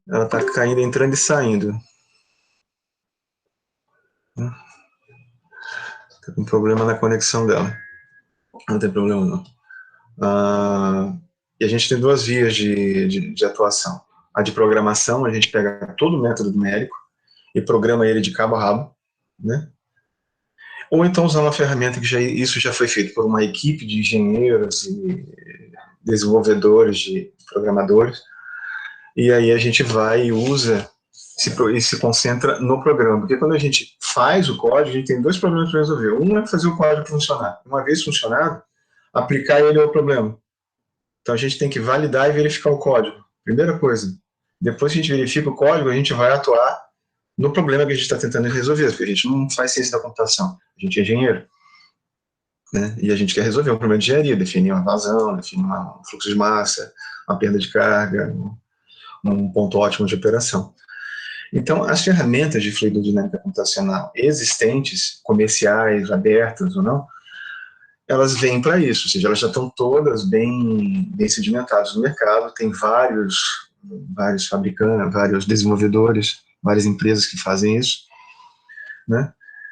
Ela está caindo, entrando e saindo. Está com problema na conexão dela. Não tem problema, não. E a gente tem duas vias de atuação. A de programação, a gente pega todo o método numérico e programa ele de cabo a rabo, né? Ou então usar uma ferramenta que isso já foi feito por uma equipe de engenheiros e desenvolvedores, de programadores, e aí a gente vai e usa e se concentra no programa. Porque quando a gente faz o código, a gente tem dois problemas para resolver. Um é fazer o código funcionar. Uma vez funcionado, aplicar ele ao problema. Então a gente tem que validar e verificar o código. Primeira coisa. Depois que a gente verifica o código, a gente vai atuar no problema que a gente está tentando resolver, porque a gente não faz ciência da computação, a gente é engenheiro, né? E a gente quer resolver um problema de engenharia, definir uma vazão, definir um fluxo de massa, uma perda de carga, um ponto ótimo de operação. Então, as ferramentas de fluidodinâmica computacional existentes, comerciais, abertas ou não, elas vêm para isso, ou seja, elas já estão todas bem sedimentadas no mercado, tem vários fabricantes, vários desenvolvedores, várias empresas que fazem isso, né?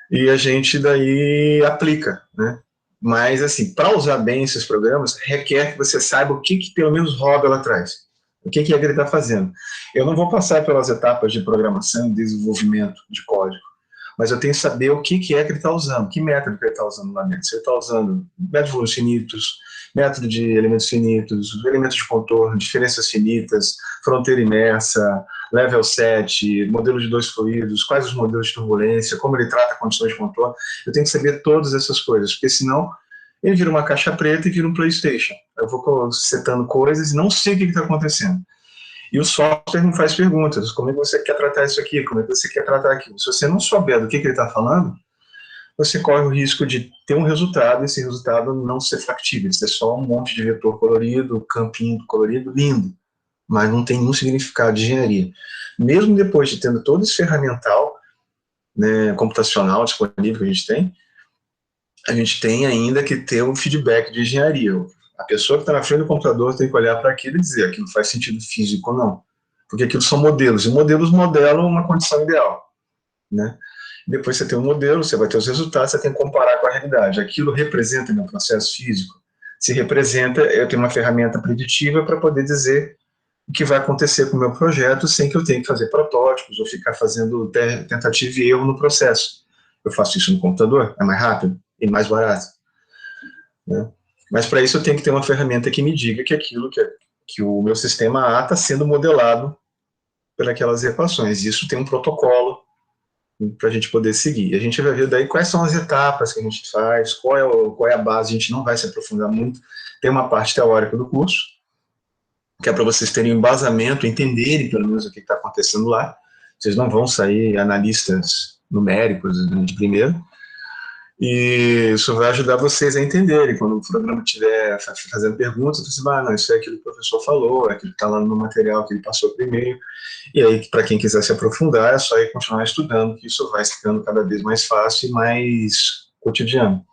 E a gente daí aplica, né? Mas, assim, para usar bem esses programas, requer que você saiba o que pelo menos roda lá atrás. O que é que ele está fazendo. Eu não vou passar pelas etapas de programação e desenvolvimento de código, mas eu tenho que saber o que é que ele está usando, que método que ele está usando lá dentro. Se ele está usando métodos finitos, método de elementos finitos, elementos de contorno, diferenças finitas, fronteira imersa, level set, modelo de dois fluidos, quais os modelos de turbulência, como ele trata condições de contorno. Eu tenho que saber todas essas coisas, porque senão ele vira uma caixa preta e vira um PlayStation. Eu vou setando coisas e não sei o que está acontecendo. E o software não faz perguntas. Como é que você quer tratar isso aqui? Como é que você quer tratar aquilo? Se você não souber do que ele está falando, você corre o risco de ter um resultado e esse resultado não ser factível, ser só um monte de vetor colorido, campinho colorido, lindo, mas não tem nenhum significado de engenharia. Mesmo depois de tendo todo esse ferramental, né, computacional disponível que a gente tem ainda que ter um feedback de engenharia. A pessoa que está na frente do computador tem que olhar para aquilo e dizer aquilo faz sentido físico ou não. Porque aquilo são modelos, e modelos modelam uma condição ideal, né? Depois você tem um modelo, você vai ter os resultados, você tem que comparar com a realidade. Aquilo representa meu processo físico? Se representa, eu tenho uma ferramenta preditiva para poder dizer o que vai acontecer com o meu projeto sem que eu tenha que fazer protótipos ou ficar fazendo tentativa e erro no processo. Eu faço isso no computador, é mais rápido e mais barato, né? Mas para isso eu tenho que ter uma ferramenta que me diga que aquilo que o meu sistema A está sendo modelado por aquelas equações. Isso tem um protocolo para a gente poder seguir. A gente vai ver daí quais são as etapas que a gente faz, qual é a base, a gente não vai se aprofundar muito. Tem uma parte teórica do curso, que é para vocês terem um embasamento, entenderem pelo menos o que está acontecendo lá. Vocês não vão sair analistas numéricos de primeira, e isso vai ajudar vocês a entenderem. Quando o programa estiver fazendo perguntas, você vai, não, isso é aquilo que o professor falou, é aquilo que está lá no material que ele passou por e-mail. E aí, para quem quiser se aprofundar, é só ir continuar estudando, que isso vai ficando cada vez mais fácil e mais cotidiano,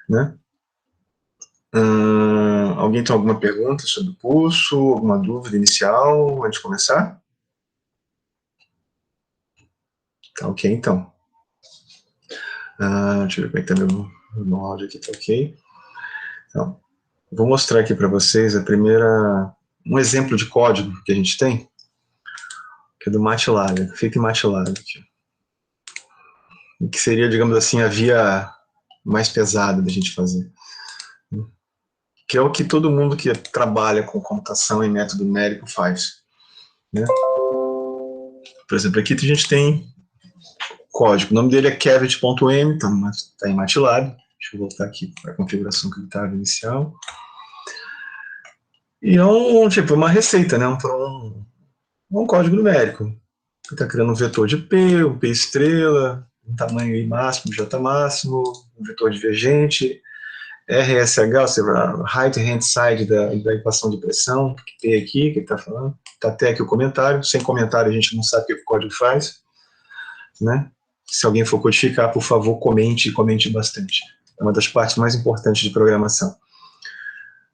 né? Alguém tem alguma pergunta sobre o curso, alguma dúvida inicial antes de começar? Tá ok, então. Deixa eu ver como é que está meu áudio aqui, tá ok? Então, vou mostrar aqui para vocês um exemplo de código que a gente tem, que é do MATLAB, feito em MATLAB, que seria, digamos assim, a via mais pesada da gente fazer, que é o que todo mundo que trabalha com computação e método numérico faz, né? Por exemplo, aqui a gente tem código, o nome dele é cavet.m, está em MATLAB. Deixa eu voltar aqui para a configuração que ele estava inicial. E é tipo uma receita, né? Um código numérico. Está criando um vetor de P, um P estrela, um tamanho I máximo, J máximo, um vetor divergente, RSH, ou seja, right hand side da equação de pressão, que tem aqui, que ele está falando. Está até aqui o comentário. Sem comentário a gente não sabe o que o código faz, né? Se alguém for codificar, por favor, comente bastante. É uma das partes mais importantes de programação.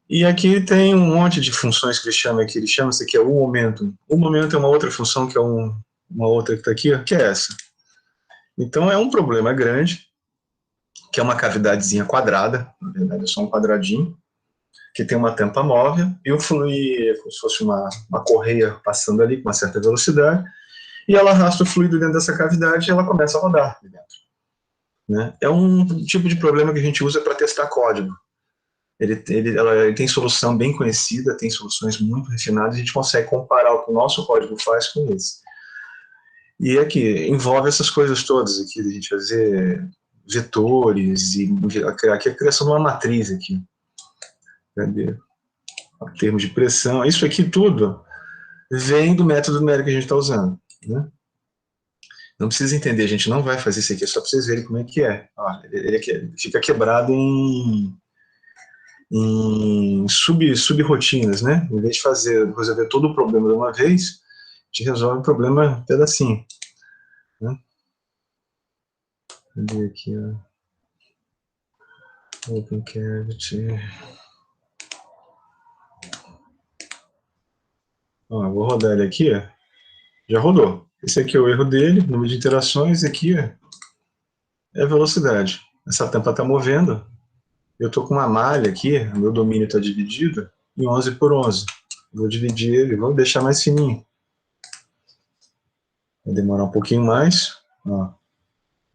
E aqui tem um monte de funções que ele chama aqui. Ele chama isso aqui é o momento. O momento é uma outra função que é uma outra que está aqui, ó, que é essa. Então é um problema grande, que é uma cavidadezinha quadrada, na verdade é só um quadradinho, que tem uma tampa móvel e o fluido é como se fosse uma correia passando ali com uma certa velocidade, e ela arrasta o fluido dentro dessa cavidade e ela começa a rodar dentro. Né? É um tipo de problema que a gente usa para testar código. Ele tem solução bem conhecida, tem soluções muito refinadas, a gente consegue comparar o que o nosso código faz com esse. E aqui, envolve essas coisas todas aqui, a gente fazer vetores, e aqui a criação de uma matriz aqui. Cadê? Termos de pressão, isso aqui tudo vem do método numérico que a gente está usando. Né? Não precisa entender, a gente não vai fazer isso aqui, é só para vocês verem como é que é. Ó, ele fica quebrado em sub-rotinas, né? Em vez de resolver todo o problema de uma vez, a gente resolve o problema pedacinho. Né? Cadê aqui, ó? Open cavity. Ó, vou rodar ele aqui, ó. Já rodou. Esse aqui é o erro dele, número de interações, aqui ó, é a velocidade. Essa tampa está movendo. Eu estou com uma malha aqui, o meu domínio está dividido em 11 por 11. Vou dividir ele, vou deixar mais fininho. Vai demorar um pouquinho mais. Ó,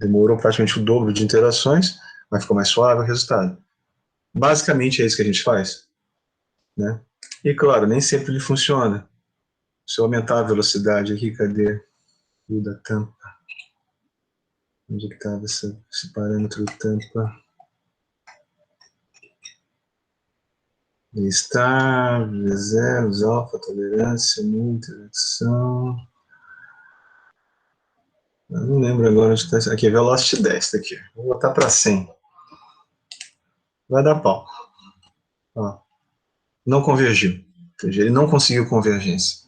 demorou praticamente o dobro de interações, mas ficou mais suave o resultado. Basicamente é isso que a gente faz. Né? E claro, nem sempre ele funciona. Se eu aumentar a velocidade aqui, cadê o da tampa? Onde que estava esse parâmetro tampa? Estar, zeros, alfa, tolerância, interação. Eu não lembro agora onde está. Aqui, velocity 10, tá aqui. Vou botar para 100. Vai dar pau. Ó, não convergiu. Ele não conseguiu convergência.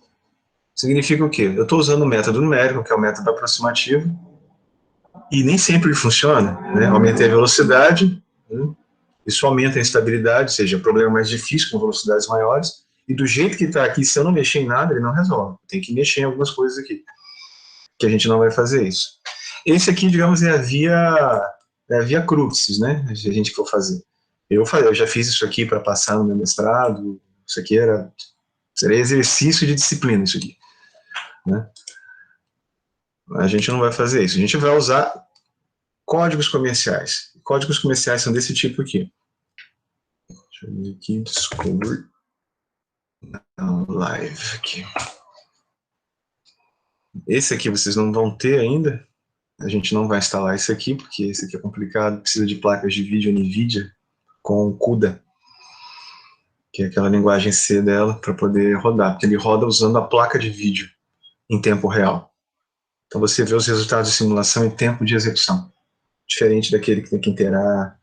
Significa o quê? Eu estou usando o método numérico, que é o método aproximativo, e nem sempre ele funciona. Né? Aumentei a velocidade, né? Isso aumenta a instabilidade, ou seja, um problema mais difícil com velocidades maiores, e do jeito que está aqui, se eu não mexer em nada, ele não resolve. Tem que mexer em algumas coisas aqui, que a gente não vai fazer isso. Esse aqui, digamos, é a via crucis, né? Se a gente for fazer. Eu já fiz isso aqui para passar no meu mestrado, isso aqui seria exercício de disciplina, isso aqui. Né? A gente não vai fazer isso, a gente vai usar códigos comerciais. Códigos comerciais são desse tipo aqui. Deixa eu ver aqui, Discover Live aqui. Esse aqui vocês não vão ter ainda. A gente não vai instalar esse aqui, porque esse aqui é complicado. Precisa de placas de vídeo NVIDIA com CUDA, que é aquela linguagem C dela, para poder rodar. Porque ele roda usando a placa de vídeo em tempo real. Então você vê os resultados de simulação em tempo de execução. Diferente daquele que tem que interar.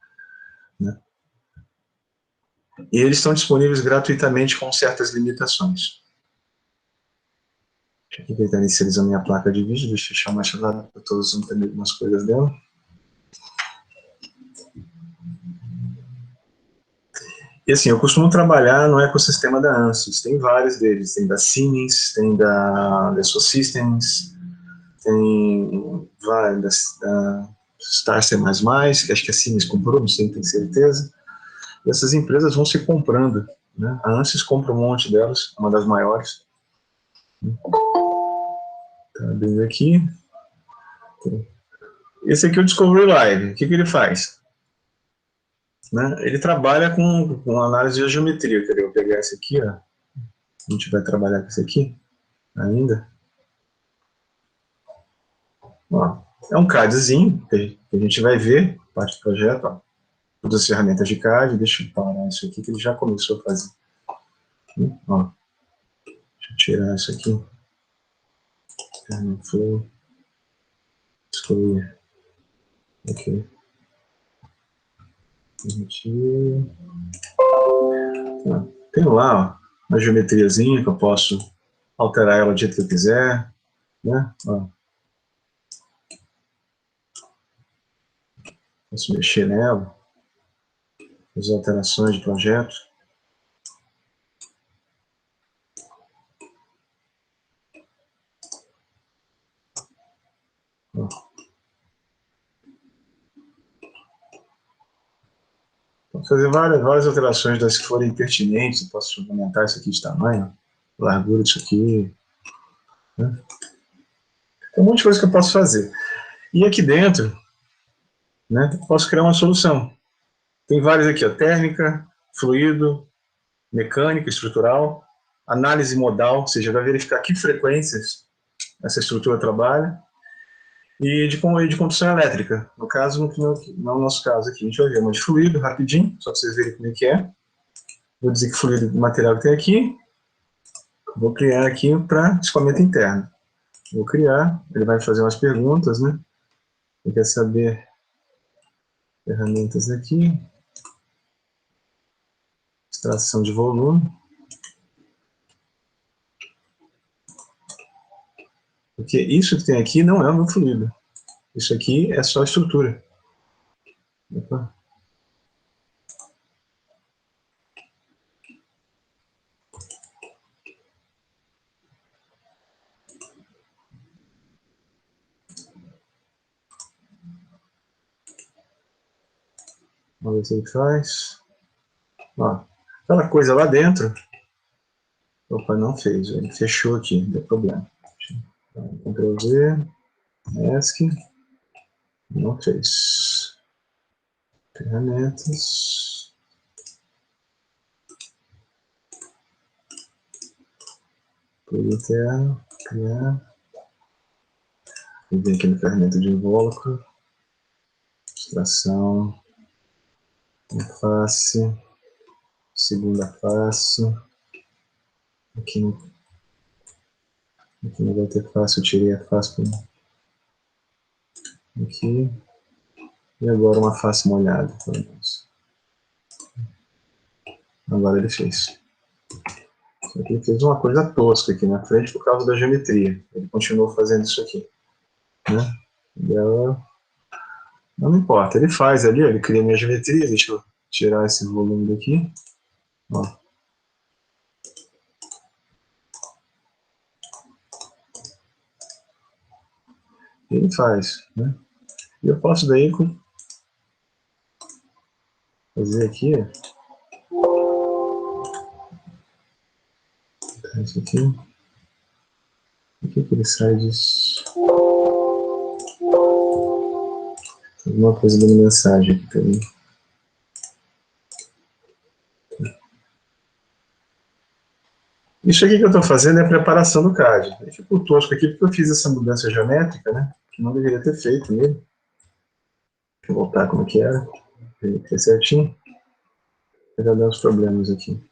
Né? E eles estão disponíveis gratuitamente com certas limitações. Deixa eu tentar inicializar minha placa de vídeo, deixa eu chamar lá, eu estou usando também algumas coisas dela. E assim, eu costumo trabalhar no ecossistema da Ansys, tem vários deles, tem da Siemens, tem da Dassault Systems, tem da Star C++, que acho que a Siemens comprou, não sei, não tenho certeza. E essas empresas vão se comprando, né? A Ansys compra um monte delas, uma das maiores. Tá abrindo aqui. Esse aqui é o Discovery Live. O que ele faz? Né? Ele trabalha com análise de geometria. Eu vou pegar esse aqui, ó. A gente vai trabalhar com esse aqui ainda. Ó, é um CADzinho que a gente vai ver, parte do projeto, ó. Todas as ferramentas de CAD. Deixa eu parar isso aqui que ele já começou a fazer. Ó, deixa eu tirar isso aqui. Flow. Excluir. Ok. Tem lá, ó, uma geometriazinha que eu posso alterar ela do jeito que eu quiser, né? Ó, posso mexer nela, fazer alterações de projeto. fazer várias alterações das que forem pertinentes. Eu posso aumentar isso aqui de tamanho, largura disso aqui. Né? Tem um monte de coisa que eu posso fazer. E aqui dentro, né, eu posso criar uma solução. Tem várias aqui, ó, térmica, fluido, mecânica, estrutural, análise modal, ou seja, vai verificar que frequências essa estrutura trabalha, e de condução elétrica. No caso, no nosso caso aqui, a gente vai ver uma de fluido, rapidinho, só para vocês verem como é que é. Vou dizer que fluido do material que tem aqui. Vou criar aqui para escoamento interno. Vou criar, ele vai fazer umas perguntas, né? Ele quer saber ferramentas aqui. Extração de volume. Porque isso que tem aqui não é o meu fluido. Isso aqui é só estrutura. Opa. Vamos ver se ele faz. Ó, aquela coisa lá dentro. Opa, não fez. Ele fechou aqui, não deu problema. Ctrl Z. ESC. Não fez. Ferramentas. Fluido interno. Criar. E vem aqui no ferramenta de invólucro. Extração. Uma face. Segunda face. Aqui não vai ter face, eu tirei a face por aqui. E agora uma face molhada. Agora ele fez. Só que ele fez uma coisa tosca aqui na frente por causa da geometria. Ele continuou fazendo isso aqui. Né? Não importa, ele faz ali, ele cria minha geometria. Deixa eu tirar esse volume daqui. Ó. Ele faz. Né? E eu posso daí fazer aqui. Isso aqui. Por que ele sai disso? Alguma coisa dando mensagem aqui também. Isso aqui que eu estou fazendo é a preparação do CAD. Ele ficou tosco aqui porque eu fiz essa mudança geométrica, né? Que não deveria ter feito nele. Deixa eu voltar como que era. Ele ter certinho. Já deu uns problemas aqui.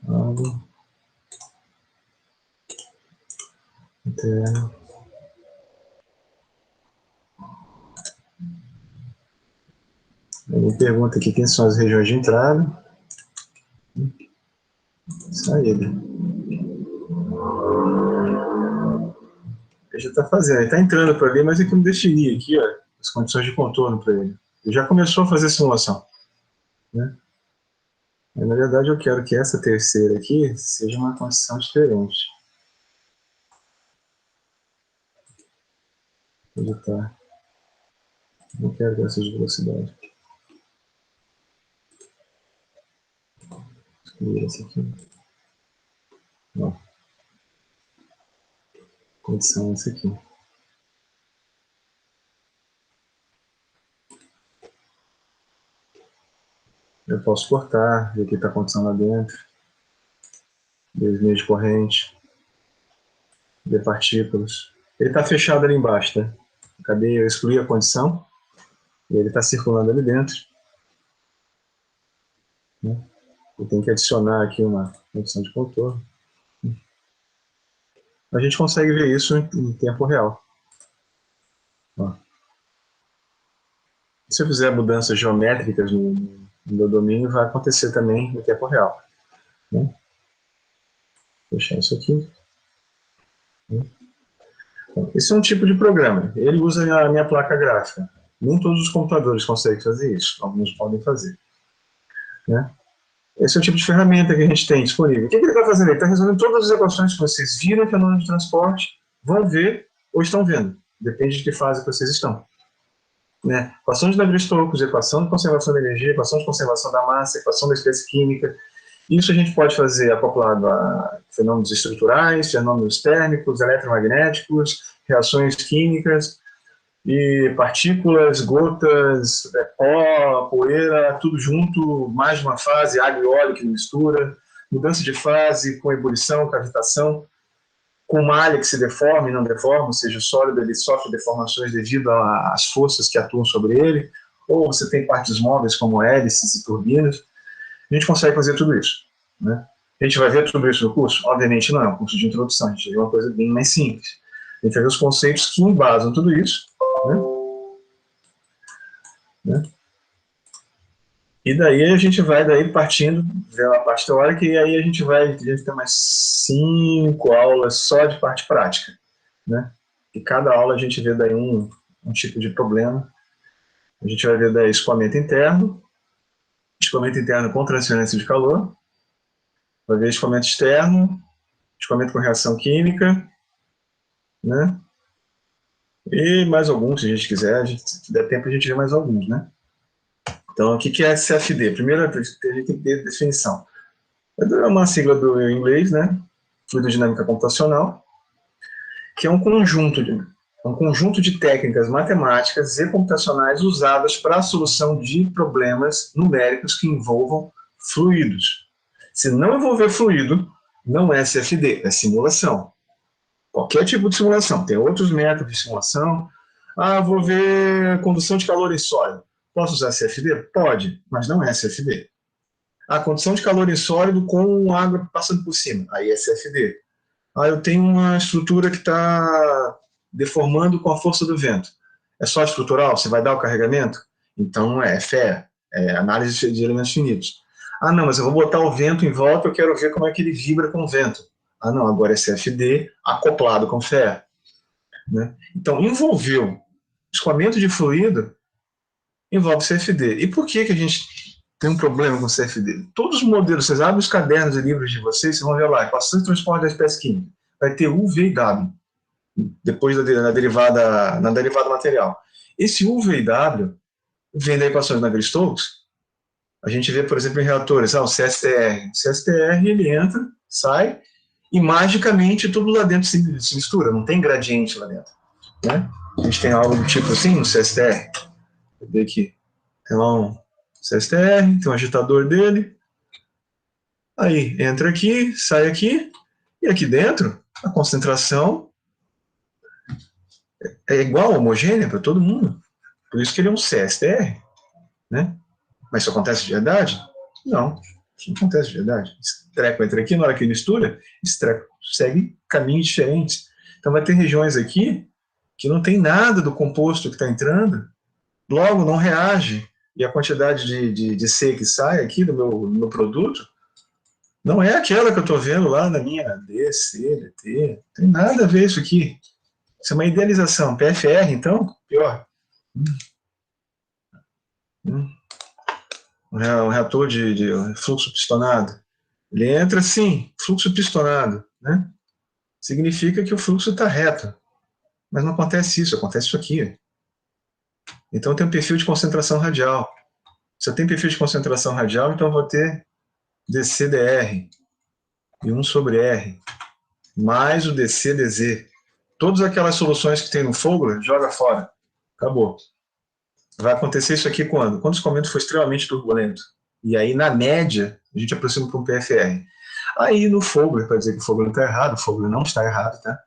Água. Interno. Ele pergunta aqui quem são as regiões de entrada. Saída. Ele já está fazendo, ele está entrando por ali, mas aqui eu não defini aqui, ó, as condições de contorno para ele. Ele já começou a fazer simulação. Né? Mas, na verdade, eu quero que essa terceira aqui seja uma condição diferente. Editar. Não quero essa de velocidade. Excluir essa aqui. Ó. Condição essa aqui. Eu posso cortar, ver o que está acontecendo lá dentro. Ver os meios de corrente. Ver partículas. Ele está fechado ali embaixo, tá? Eu excluí a condição. E ele está circulando ali dentro. Né? Eu tenho que adicionar aqui uma condição de contorno. A gente consegue ver isso em tempo real. Ó. Se eu fizer mudanças geométricas no meu domínio, vai acontecer também em tempo real. Né? Vou fechar isso aqui. Então, esse é um tipo de programa. Ele usa a minha placa gráfica. Nem todos os computadores conseguem fazer isso. Alguns podem fazer. Né? Esse é o tipo de ferramenta que a gente tem disponível. O que ele está fazendo? Ele está resolvendo todas as equações que vocês viram em fenômeno de transporte, vão ver ou estão vendo, depende de que fase que vocês estão. Né? Equação de Navier-Stokes, equação de conservação da energia, equação de conservação da massa, equação da espécie química. Isso a gente pode fazer acoplado a fenômenos estruturais, fenômenos térmicos, eletromagnéticos, reações químicas, e partículas, gotas, pó, poeira, tudo junto, mais de uma fase, água e óleo que mistura, mudança de fase com ebulição, cavitação, com malha que se deforma e não deforma, ou seja, o sólido ele sofre deformações devido às forças que atuam sobre ele, ou você tem partes móveis como hélices e turbinas. A gente consegue fazer tudo isso. Né? A gente vai ver tudo isso no curso? Obviamente não, é um curso de introdução, a gente vê uma coisa bem mais simples. A gente vai ver os conceitos que embasam tudo isso, né? E daí a gente vai partindo, vendo a parte teórica, e aí a gente tem mais 5 aulas só de parte prática, né? E cada aula a gente vê daí um tipo de problema. A gente vai ver daí escoamento interno com transferência de calor, vai ver escoamento externo, escoamento com reação química, né? E mais alguns, se a gente quiser, se der tempo a gente vê mais alguns, né? Então, o que é CFD? Primeiro, a gente tem que ter definição. É uma sigla do inglês, né? Fluidodinâmica computacional, que é um conjunto de técnicas matemáticas e computacionais usadas para a solução de problemas numéricos que envolvam fluidos. Se não envolver fluido, não é CFD, é simulação. Qualquer tipo de simulação. Tem outros métodos de simulação. Vou ver condução de calor em sólido. Posso usar CFD? Pode, mas não é CFD. Condução de calor em sólido com água passando por cima. Aí é CFD. Eu tenho uma estrutura que está deformando com a força do vento. É só estrutural? Você vai dar o carregamento? Então é FE, é análise de elementos finitos. Não, mas eu vou botar o vento em volta, eu quero ver como é que ele vibra com o vento. Não, agora é CFD acoplado com FE. Né? Então, envolveu escoamento de fluido, envolve CFD. E por que a gente tem um problema com CFD? Todos os modelos, vocês abrem os cadernos e livros de vocês, vocês vão ver lá, equação de transporte da espécie química. Vai ter U, V e W, depois na derivada material. Esse U, V e W vem da equação de Navier-Stokes. A gente vê, por exemplo, em reatores, o CSTR. O CSTR, ele entra, sai, e magicamente tudo lá dentro se mistura, não tem gradiente lá dentro. Né? A gente tem algo do tipo assim no CSTR. Vou ver aqui. Tem lá um CSTR, tem um agitador dele. Aí entra aqui, sai aqui, e aqui dentro a concentração é igual, homogênea para todo mundo. Por isso que ele é um CSTR. Né? Mas isso acontece de verdade? Não, isso não acontece de verdade. Esse treco entra aqui, na hora que ele mistura, esse treco segue caminhos diferentes. Então vai ter regiões aqui que não tem nada do composto que está entrando, logo não reage, e a quantidade de C que sai aqui do meu produto não é aquela que eu estou vendo lá na minha D, C, DT, não tem nada a ver isso aqui. Isso é uma idealização. PFR, então, pior. Um reator de fluxo pistonado. Ele entra assim, fluxo pistonado, né? Significa que o fluxo está reto. Mas não acontece isso, acontece isso aqui. Então tem um perfil de concentração radial. Se eu tenho perfil de concentração radial, então eu vou ter dCdR e 1 sobre R, mais o dCdZ. Todas aquelas soluções que tem no Fogler, joga fora. Acabou. Vai acontecer isso aqui quando? Quando o escoamento for extremamente turbulento. E aí, na média, a gente aproxima para um PFR. Aí, no Fogler, para dizer que o Fogler está errado, o Fogler não está errado, tá?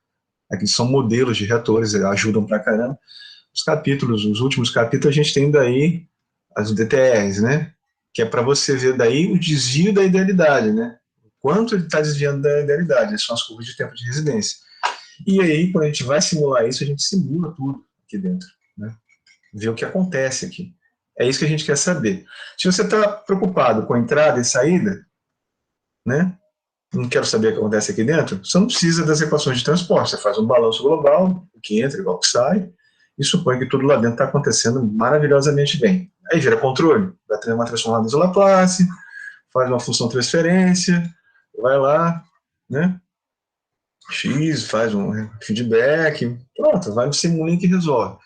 Aqui são modelos de reatores, ajudam pra caramba. Os últimos capítulos, a gente tem daí as DTRs, né? Que é para você ver daí o desvio da idealidade, né? O quanto ele está desviando da idealidade, são as curvas de tempo de residência. E aí, quando a gente vai simular isso, a gente simula tudo aqui dentro, né? Ver o que acontece aqui. É isso que a gente quer saber. Se você está preocupado com entrada e saída, né? Não quero saber o que acontece aqui dentro, você não precisa das equações de transporte. Você faz um balanço global, o que entra igual o que sai, e supõe que tudo lá dentro está acontecendo maravilhosamente bem. Aí vira controle, vai ter uma transformada de Laplace, faz uma função transferência, vai lá, né? X, faz um feedback, pronto, vai no Simulink e resolve.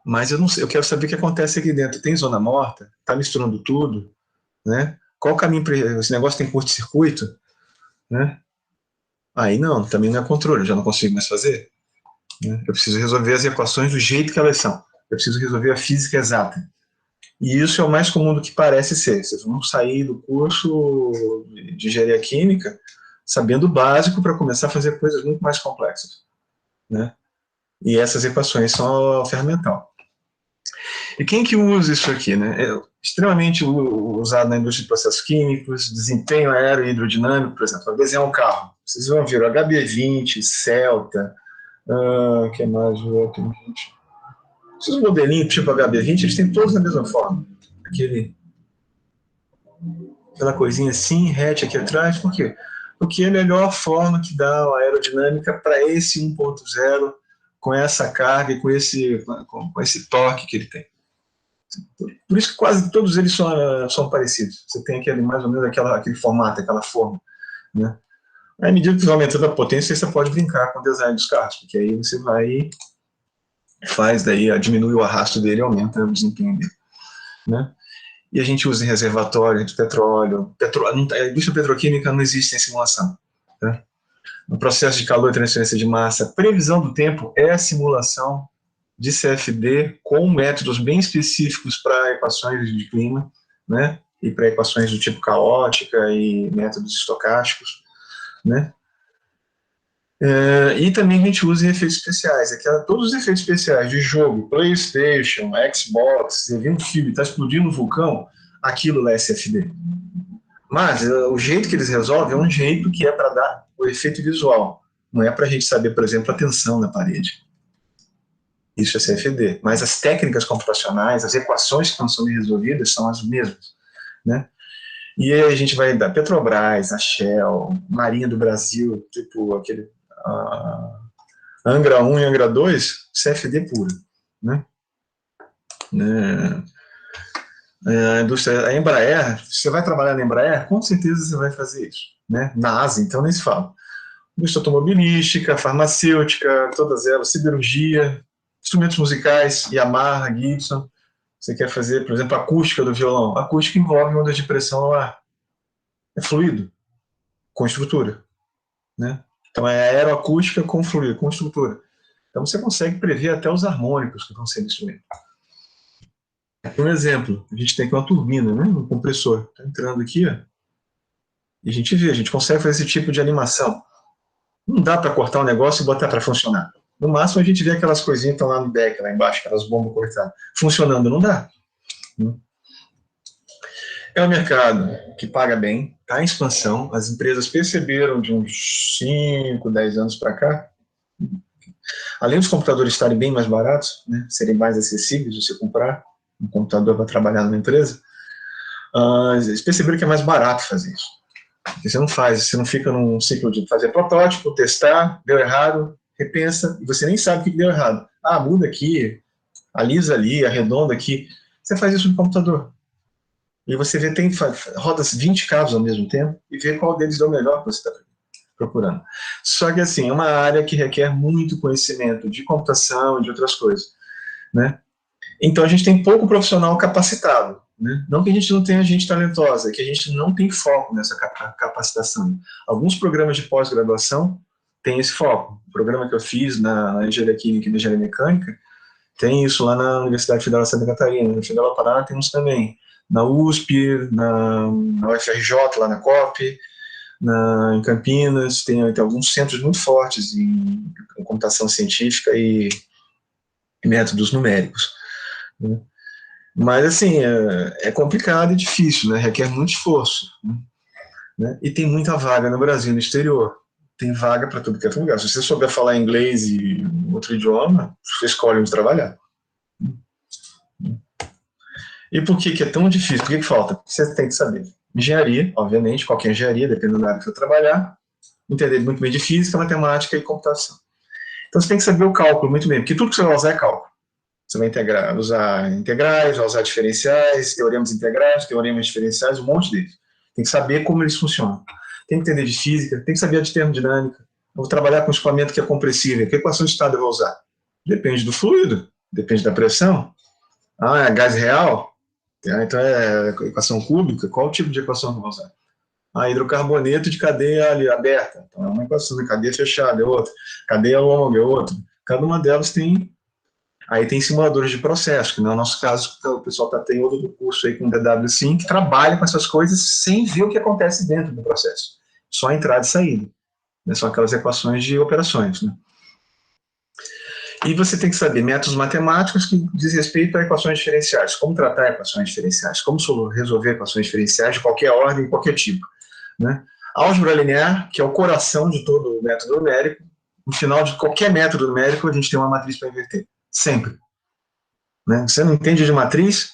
Mas eu não sei, eu quero saber o que acontece aqui dentro. Tem zona morta? Está misturando tudo? Né? Qual o caminho para esse negócio? Tem curto-circuito? Né? Aí não, também não é controle, eu já não consigo mais fazer. Né? Eu preciso resolver as equações do jeito que elas são. Eu preciso resolver a física exata. E isso é o mais comum do que parece ser. Vocês vão sair do curso de engenharia química sabendo o básico para começar a fazer coisas muito mais complexas. Né? E essas equações são a ferramental. E quem que usa isso aqui? Né? É extremamente usado na indústria de processos químicos, desempenho aerohidrodinâmico, por exemplo, vai desenhar um carro. Vocês vão ver o HB20, Celta, que mais o outro, gente? Esses modelinhos tipo HB20, eles têm todos a mesma forma. Aquela coisinha assim, hatch aqui atrás, por quê? Porque é a melhor forma que dá a aerodinâmica para esse 1.0 com essa carga e com esse torque que ele tem. Por isso que quase todos eles são parecidos. Você tem aquele, mais ou menos aquele formato, aquela forma. Né? Aí, à medida que você vai aumentando a potência, você pode brincar com o design dos carros, porque aí você vai faz daí, diminui o arrasto dele e aumenta o desempenho dele. Né? E a gente usa em reservatório de petróleo. A indústria petroquímica não existe sem simulação. Tá? No processo de calor e transferência de massa, previsão do tempo é a simulação de CFD com métodos bem específicos para equações de clima, né? E para equações do tipo caótica e métodos estocásticos, né? E também a gente usa efeitos especiais. Todos os efeitos especiais de jogo, PlayStation, Xbox, você vê um filme, está explodindo um vulcão, aquilo lá é CFD. Mas o jeito que eles resolvem é um jeito que é para dar o efeito visual. Não é para a gente saber, por exemplo, a tensão na parede. Isso é CFD. Mas as técnicas computacionais, as equações que estão sendo resolvidas são as mesmas. Né? E aí a gente vai dar Petrobras, a Shell, Marinha do Brasil, tipo aquele Angra 1 e Angra 2, CFD puro. Né? A Embraer, você vai trabalhar na Embraer, com certeza você vai fazer isso. Né? Na Asa, então, nem se fala. Indústria automobilística, farmacêutica, todas elas, siderurgia, instrumentos musicais, Yamaha, Gibson. Você quer fazer, por exemplo, a acústica do violão. A acústica envolve ondas de pressão no ar. É fluido, com estrutura. Né? Então é aeroacústica com fluido, com estrutura. Então você consegue prever até os harmônicos que vão ser instrumentos. Um exemplo, a gente tem aqui uma turbina, né? Um compressor. Está entrando aqui, ó, e a gente consegue fazer esse tipo de animação. Não dá para cortar o negócio e botar para funcionar. No máximo a gente vê aquelas coisinhas que estão lá no deck, lá embaixo, aquelas bombas cortadas. Funcionando não dá. É um mercado que paga bem, está em expansão, as empresas perceberam de uns 5, 10 anos para cá, além dos computadores estarem bem mais baratos, né, serem mais acessíveis de você comprar um computador para trabalhar numa empresa, eles perceberam que é mais barato fazer isso. Porque você não fica num ciclo de fazer protótipo, testar, deu errado, repensa, e você nem sabe o que deu errado. Muda aqui, alisa ali, arredonda aqui. Você faz isso no computador. E você roda 20 cabos ao mesmo tempo e vê qual deles deu melhor que você está procurando. Só que, assim, é uma área que requer muito conhecimento de computação e de outras coisas. Né? Então, a gente tem pouco profissional capacitado. Né? Não que a gente não tenha gente talentosa, é que a gente não tem foco nessa capacitação. Alguns programas de pós-graduação têm esse foco. O programa que eu fiz na Engenharia Química e na Engenharia Mecânica tem isso lá na Universidade Federal de Santa Catarina. No Federal do Paraná temos também. Na USP, na UFRJ, lá na COP, em Campinas, tem alguns centros muito fortes em computação científica e métodos numéricos. Né? Mas, assim, é complicado e difícil, né? Requer muito esforço. Né? E tem muita vaga no Brasil e no exterior. Tem vaga para tudo que é lugar. Se você souber falar inglês e outro idioma, você escolhe onde trabalhar. E por que é tão difícil? Por que falta? Porque você tem que saber. Engenharia, obviamente, qualquer engenharia, dependendo da área que você trabalhar, entender muito bem de física, matemática e computação. Então você tem que saber o cálculo muito bem, porque tudo que você vai usar é cálculo. Você vai usar integrais, vai usar diferenciais, teoremas integrais, teoremas diferenciais, um monte deles. Tem que saber como eles funcionam. Tem que entender de física, tem que saber de termodinâmica, vou trabalhar com escoamento que é compressível. Que equação de estado eu vou usar? Depende do fluido, depende da pressão. Ah, é gás real? Então é equação cúbica? Qual tipo de equação que eu vou usar? Ah, hidrocarboneto de cadeia ali, aberta. Então é uma equação de cadeia fechada, é outra. Cadeia longa, é outra. Cada uma delas tem... Aí tem simuladores de processo, que não é o nosso caso, o pessoal tem outro curso aí com o DW5, que trabalha com essas coisas sem ver o que acontece dentro do processo. Só entrada e saída. Né? São aquelas equações de operações. Né? E você tem que saber métodos matemáticos que diz respeito a equações diferenciais. Como tratar equações diferenciais, como resolver equações diferenciais de qualquer ordem, qualquer tipo. Né? Álgebra linear, que é o coração de todo o método numérico. No final de qualquer método numérico, a gente tem uma matriz para inverter. Sempre. Né? Você não entende de matriz?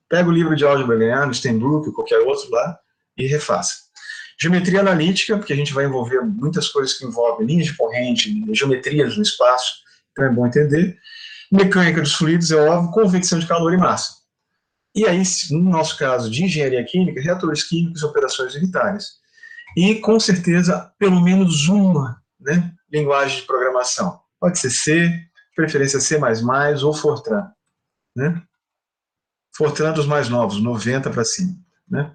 Pega o livro de álgebra linear, no Steinbrück, ou qualquer outro lá, e refaça. Geometria analítica, porque a gente vai envolver muitas coisas que envolvem linhas de corrente, geometrias no espaço, então é bom entender. Mecânica dos fluidos, é óbvio, convecção de calor e massa. E aí, no nosso caso de engenharia química, reatores químicos e operações unitárias. E, com certeza, pelo menos uma, né, linguagem de programação. Pode ser C, preferência C++ ou Fortran. Né? Fortran dos mais novos, 90 para cima. Né?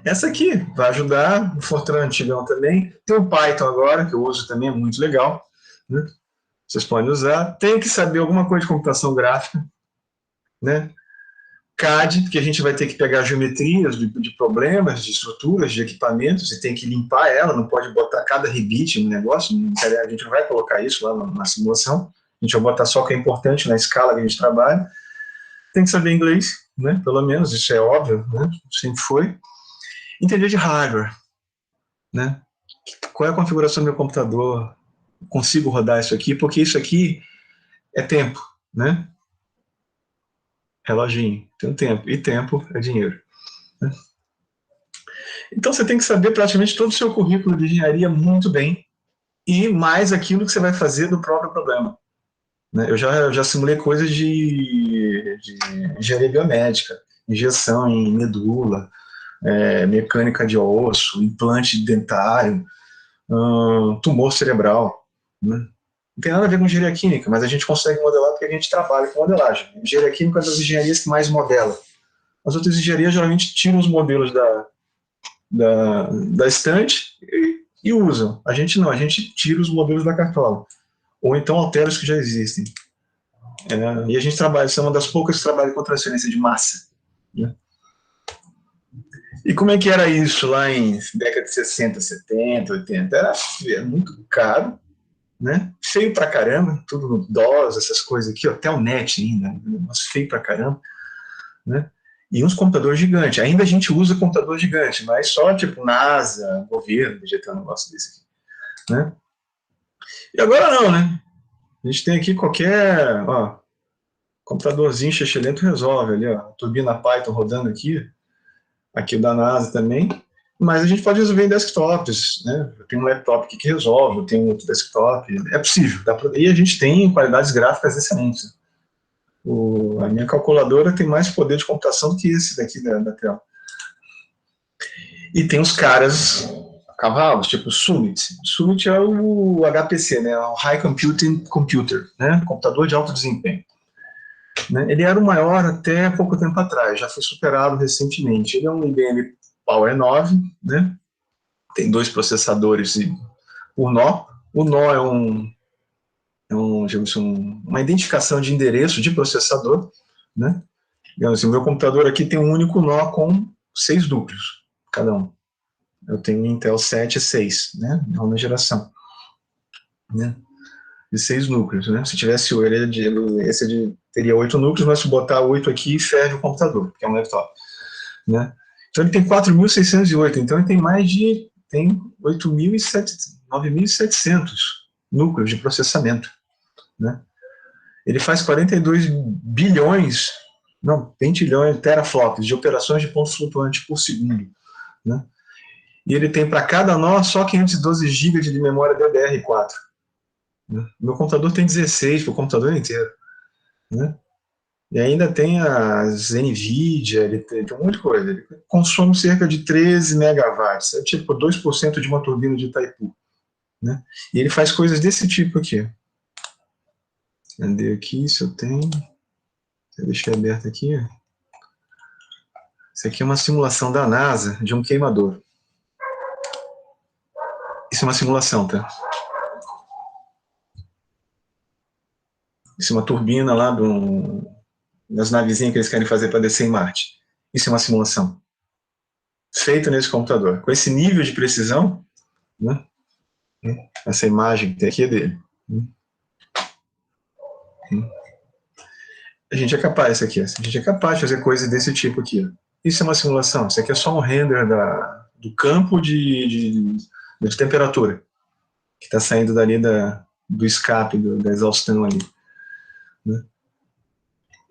Essa aqui vai ajudar, o Fortran antigão também. Tem o Python agora, que eu uso também, é muito legal. Né? Vocês podem usar. Tem que saber alguma coisa de computação gráfica. Né? CAD, porque a gente vai ter que pegar geometrias de problemas, de estruturas, de equipamentos, e tem que limpar ela, não pode botar cada rebite no negócio, a gente não vai colocar isso lá na simulação, a gente vai botar só o que é importante na escala que a gente trabalha. Tem que saber inglês, né? Pelo menos, isso é óbvio, né? Sempre foi. Entender de hardware, né? Qual é a configuração do meu computador? Consigo rodar isso aqui? Porque isso aqui é tempo, né? Reloginho, tem um tempo. E tempo é dinheiro. Né? Então você tem que saber praticamente todo o seu currículo de engenharia muito bem e mais aquilo que você vai fazer do próprio problema. Né? Eu já simulei coisas de engenharia biomédica, injeção em medula, mecânica de osso, implante dentário, tumor cerebral. Né? Não tem nada a ver com engenharia química, mas a gente consegue modelar porque a gente trabalha com modelagem. Engenharia química é uma das engenharias que mais modela. As outras engenharias geralmente tiram os modelos da estante e usam. A gente não, a gente tira os modelos da cartola. Ou então altera os que já existem. E a gente trabalha, isso é uma das poucas que trabalha com transferência de massa. Né? E como é que era isso lá em década de 60, 70, 80? Era muito caro, né? Feio pra caramba, tudo no DOS, essas coisas aqui, até o NET ainda, mas feio pra caramba, né? E uns computadores gigantes. Ainda a gente usa computador gigante, mas só tipo NASA, governo, vegetando um negócio desse aqui, né? E agora não, né? A gente tem aqui qualquer, ó, computadorzinho xixelento resolve ali, ó, turbina Python rodando aqui o da NASA também, mas a gente pode resolver em desktops, né? Eu tenho um laptop aqui que resolve, eu tenho outro desktop, é possível, e a gente tem qualidades gráficas excelentes. A minha calculadora tem mais poder de computação do que esse daqui da tela. E tem os caras cavalos, tipo o Summit. O Summit é o HPC, né? O High Computing Computer, né? Computador de alto desempenho. Né? Ele era o maior até pouco tempo atrás, já foi superado recentemente. Ele é um IBM Power 9, né? Tem 2 processadores por nó. O nó digamos assim, uma identificação de endereço de processador, né? Digamos assim, o meu computador aqui tem um único nó com 6 núcleos, cada um. Eu tenho um Intel 7 e 6, né? Nova geração. Né? De 6 núcleos, né? Se tivesse esse teria 8 núcleos, mas se botar 8 aqui, ferve o computador, que é um laptop. Né? Então ele tem 4.608, então ele tem mais de 9.700 núcleos de processamento. Né? Ele faz 42 bilhões, não, 20 bilhões, teraflops de operações de pontos flutuantes por segundo. Né? E ele tem para cada nó só 512 GB de memória DDR4. Né? Meu computador tem 16 para o computador inteiro. Né? E ainda tem as NVIDIA, ele tem um monte de coisa. Ele consome cerca de 13 megawatts, é tipo 2% de uma turbina de Itaipu. né? E ele faz coisas desse tipo aqui. Cadê aqui, se eu tenho... Eu deixei aberto aqui. Isso aqui é uma simulação da NASA de um queimador. Isso é uma simulação, tá? Isso é uma turbina lá das navezinhas que eles querem fazer para descer em Marte. Isso é uma simulação. Feita nesse computador. Com esse nível de precisão, né? Essa imagem que tem aqui é dele. A gente é capaz, isso aqui, a gente é capaz de fazer coisas desse tipo aqui. Isso é uma simulação, isso aqui é só um render do campo de temperatura que está saindo dali do escape, da exaustão ali. Né?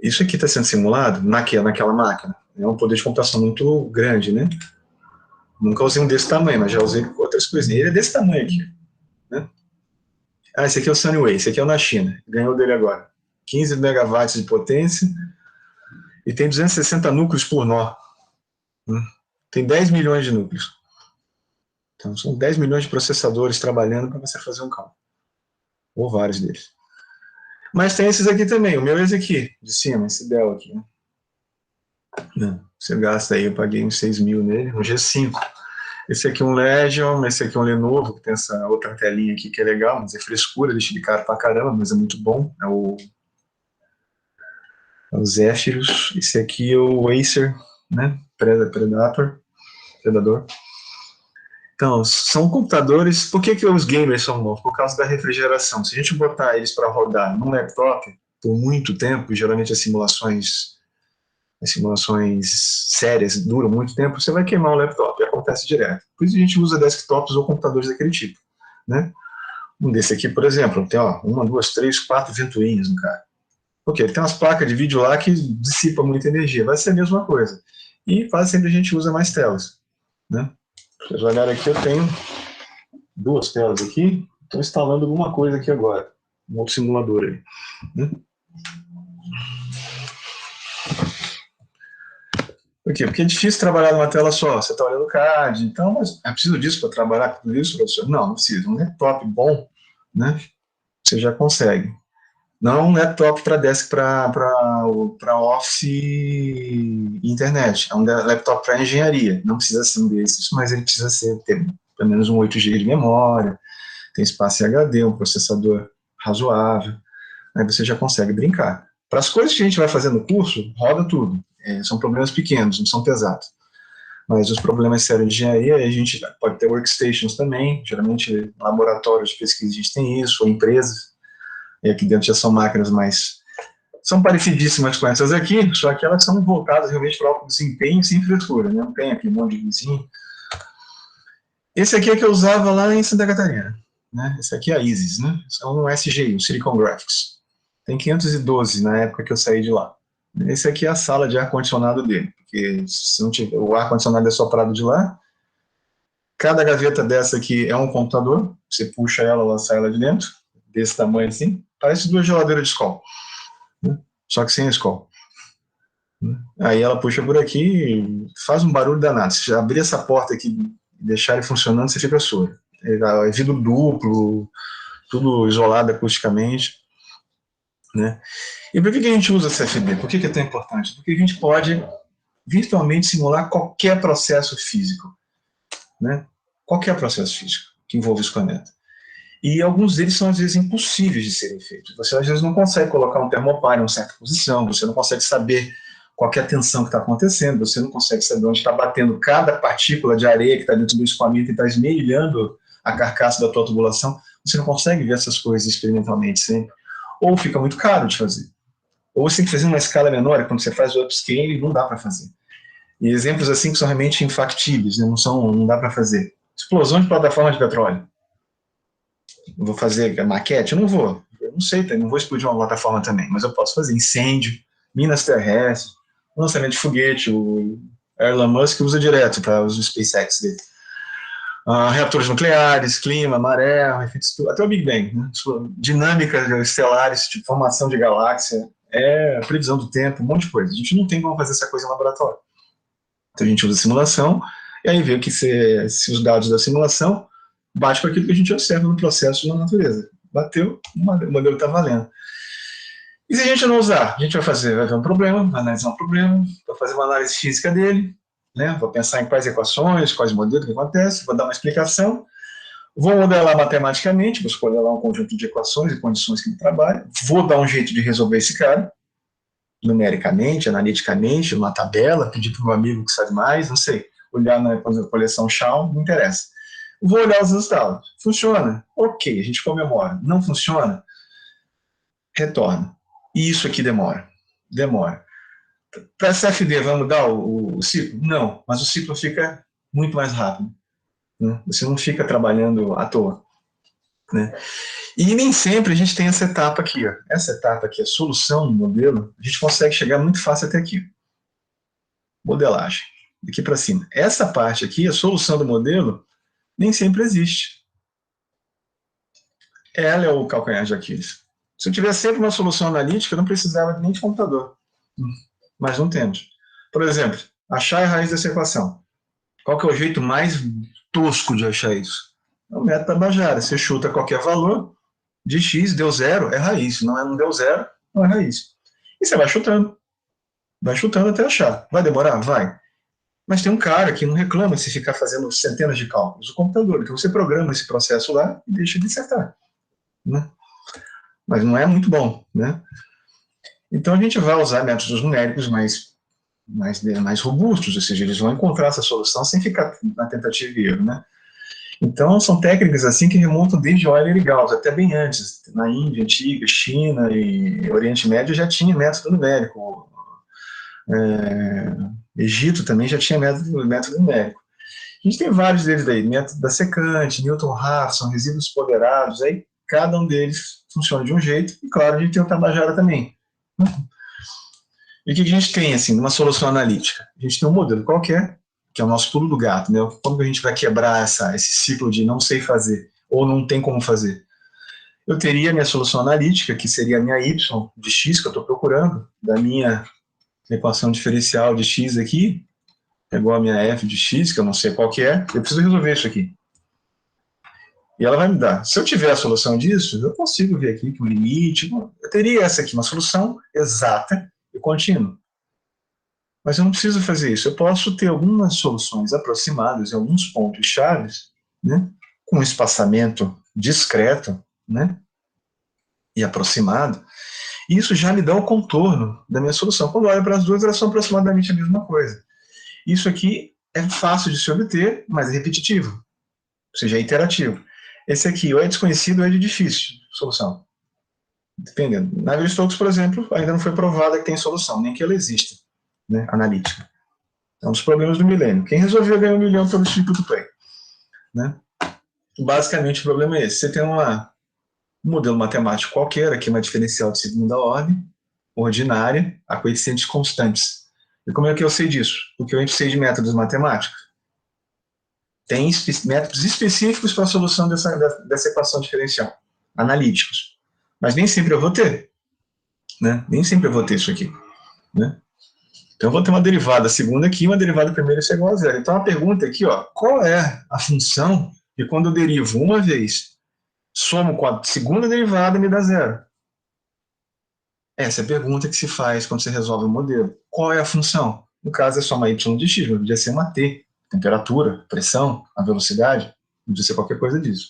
Isso aqui está sendo simulado naquela máquina. É um poder de computação muito grande, né? Nunca usei um desse tamanho, mas já usei outras coisas. Ele é desse tamanho aqui. Né? Ah, esse aqui é o Sunway, esse aqui é o na China. Ganhou dele agora. 15 megawatts de potência e tem 260 núcleos por nó. Tem 10 milhões de núcleos. Então, são 10 milhões de processadores trabalhando para você fazer um cálculo. Ou vários deles. Mas tem esses aqui também. O meu é esse aqui, de cima, esse Dell aqui. Né? Você gasta aí, eu paguei uns 6 mil nele, um G5. Esse aqui é um Legion, esse aqui é um Lenovo, que tem essa outra telinha aqui que é legal, mas é frescura, deixa de caro pra caramba, mas é muito bom. É o Zephyrus. Esse aqui é o Acer, né? Predador. Então, são computadores... Por que os gamers são bons? Por causa da refrigeração. Se a gente botar eles para rodar num laptop por muito tempo, geralmente as simulações sérias duram muito tempo, você vai queimar o laptop, acontece direto. Por isso a gente usa desktops ou computadores daquele tipo. Né? Um desse aqui, por exemplo, tem 1, 2, 3, 4 ventoinhas no cara. Ok, ele tem umas placas de vídeo lá que dissipam muita energia, vai ser a mesma coisa. E quase sempre a gente usa mais telas. Né? Vocês olharem aqui, eu tenho 2 telas aqui, estou instalando alguma coisa aqui agora, um outro simulador aí. Né? Por quê? Porque é difícil trabalhar numa tela só, você está olhando o CAD, então, mas é preciso disso para trabalhar com tudo isso, professor? Não, não precisa. Um laptop bom, né, você já consegue. Não um laptop para para office e internet, é um laptop para engenharia, não precisa ser um desses, mas ele precisa ter pelo menos um 8 GB de memória, tem espaço em HD, um processador razoável, aí você já consegue brincar. Para as coisas que a gente vai fazer no curso, roda tudo. São problemas pequenos, não são pesados. Mas os problemas sérios de engenharia, a gente pode ter workstations também, geralmente laboratórios de pesquisa a gente tem isso, ou empresas, e aqui dentro já são máquinas mais... São parecidíssimas com essas aqui, só que elas são voltadas realmente para alto desempenho sem frescura, né? Não tem aqui um monte de vizinho. Esse aqui é que eu usava lá em Santa Catarina, né? Esse aqui é a Isis, né? Esse é um SGI, um Silicon Graphics. Tem 512 na época que eu saí de lá. Esse aqui é a sala de ar-condicionado dele, porque se não tiver, o ar-condicionado é soprado de lá. Cada gaveta dessa aqui é um computador, você puxa ela sai ela de dentro, desse tamanho assim, parece 2 geladeiras de escola, né? Só que sem a escola. Aí ela puxa por aqui e faz um barulho danado. Se abrir essa porta aqui e deixar ele funcionando, você fica surdo. É vidro duplo, tudo isolado acusticamente. Né? E por que a gente usa CFD? Por que é tão importante? Porque a gente pode virtualmente simular qualquer processo físico. Né? Qualquer processo físico que envolva escoamento. E alguns deles são, às vezes, impossíveis de serem feitos. Você, às vezes, não consegue colocar um termopar em uma certa posição, você não consegue saber qual é a tensão que está acontecendo, você não consegue saber onde está batendo cada partícula de areia que está dentro do escoamento e está esmerilhando a carcaça da tua tubulação. Você não consegue ver essas coisas experimentalmente sempre. Ou fica muito caro de fazer. Ou você tem que fazer uma escala menor, quando você faz o upscale, não dá para fazer. E exemplos assim que são realmente infactíveis, né? Não dá para fazer. Explosão de plataforma de petróleo. Eu vou fazer a maquete? Eu não vou. Eu não sei, não vou explodir uma plataforma também, mas eu posso fazer incêndio, minas terrestres, lançamento de foguete, o Elon Musk usa direto para os SpaceX dele. Reatores nucleares, clima, maré, até o Big Bang, né? Dinâmicas estelares, tipo formação de galáxia, previsão do tempo, um monte de coisa. A gente não tem como fazer essa coisa em laboratório. Então a gente usa simulação, e aí vê que se os dados da simulação bate com aquilo que a gente observa no processo na natureza. Bateu, o modelo está valendo. E se a gente não usar? A gente vai ver um problema, vai analisar um problema, vai fazer uma análise física dele, né? Vou pensar em quais equações, quais modelos que acontece, vou dar uma explicação, vou modelar matematicamente, vou escolher lá um conjunto de equações e condições que ele trabalha, vou dar um jeito de resolver esse cara, numericamente, analiticamente, numa tabela, pedir para um amigo que sabe mais, não sei, olhar na coleção Shaw, não interessa. Vou olhar os resultados. Funciona? Ok, a gente comemora. Não funciona? Retorna. E isso aqui demora. Demora. Para CFD, vai mudar o ciclo? Não, mas o ciclo fica muito mais rápido. Né? Você não fica trabalhando à toa. Né? E nem sempre a gente tem essa etapa aqui. Ó. Essa etapa aqui, a solução do modelo, a gente consegue chegar muito fácil até aqui. Modelagem. Daqui para cima. Essa parte aqui, a solução do modelo, nem sempre existe. Ela é o calcanhar de Aquiles. Se eu tivesse sempre uma solução analítica, eu não precisava nem de computador. Mas não temos. Por exemplo, achar a raiz dessa equação. Qual que é o jeito mais tosco de achar isso? É o método Tabajara. Você chuta qualquer valor de x, deu zero, é raiz. Não deu zero, não é raiz. E você vai chutando. Vai chutando até achar. Vai demorar? Vai. Mas tem um cara que não reclama se ficar fazendo centenas de cálculos. O computador, então você programa esse processo lá e deixa de acertar. Né? Mas não é muito bom. Né? Então a gente vai usar métodos numéricos mais robustos, ou seja, eles vão encontrar essa solução sem ficar na tentativa e erro. Né? Então são técnicas assim que remontam desde Euler e Gauss, até bem antes. Na Índia antiga, China e Oriente Médio já tinha método numérico. Egito também já tinha método numérico. A gente tem vários deles aí, método da secante, Newton-Raphson, resíduos ponderados, aí cada um deles funciona de um jeito, e claro, a gente tem o Tabajara também. E o que a gente tem, assim, numa solução analítica? A gente tem um modelo qualquer, que é o nosso pulo do gato, né? Como que a gente vai quebrar esse ciclo de não sei fazer, ou não tem como fazer? Eu teria a minha solução analítica, que seria a minha y de x, que eu estou procurando, da minha equação diferencial de x aqui, é igual a minha f de x, que eu não sei qual que é, eu preciso resolver isso aqui. E ela vai me dar. Se eu tiver a solução disso, eu consigo ver aqui que o limite, eu teria essa aqui, uma solução exata e contínua. Mas eu não preciso fazer isso. Eu posso ter algumas soluções aproximadas em alguns pontos chaves, né, com um espaçamento discreto, né, e aproximado, e isso já me dá o contorno da minha solução. Quando eu olho para as duas, elas são aproximadamente a mesma coisa. Isso aqui é fácil de se obter, mas é repetitivo, ou seja, é iterativo. Esse aqui ou é desconhecido ou é de difícil solução, dependendo. Navier-Stokes, por exemplo, ainda não foi provada que tem solução, nem que ela exista, né, analítica. É um dos problemas do milênio. Quem resolveu ganhar 1 milhão pelo Instituto Play? Né? Basicamente, o problema é esse. Você tem um modelo matemático qualquer, aqui uma diferencial de segunda ordem, ordinária, a coeficientes constantes. E como é que eu sei disso? Porque eu sei de métodos matemáticos. Tem métodos específicos para a solução dessa equação diferencial, analíticos. Mas nem sempre eu vou ter. Né? Nem sempre eu vou ter isso aqui. Né? Então eu vou ter uma derivada segunda aqui, uma derivada primeira, isso é igual a zero. Então a pergunta aqui, ó, qual é a função que quando eu derivo uma vez, somo com a segunda derivada me dá zero? Essa é a pergunta que se faz quando você resolve o modelo. Qual é a função? No caso é só uma y de x, podia ser uma t, temperatura, pressão, a velocidade, podia ser qualquer coisa disso.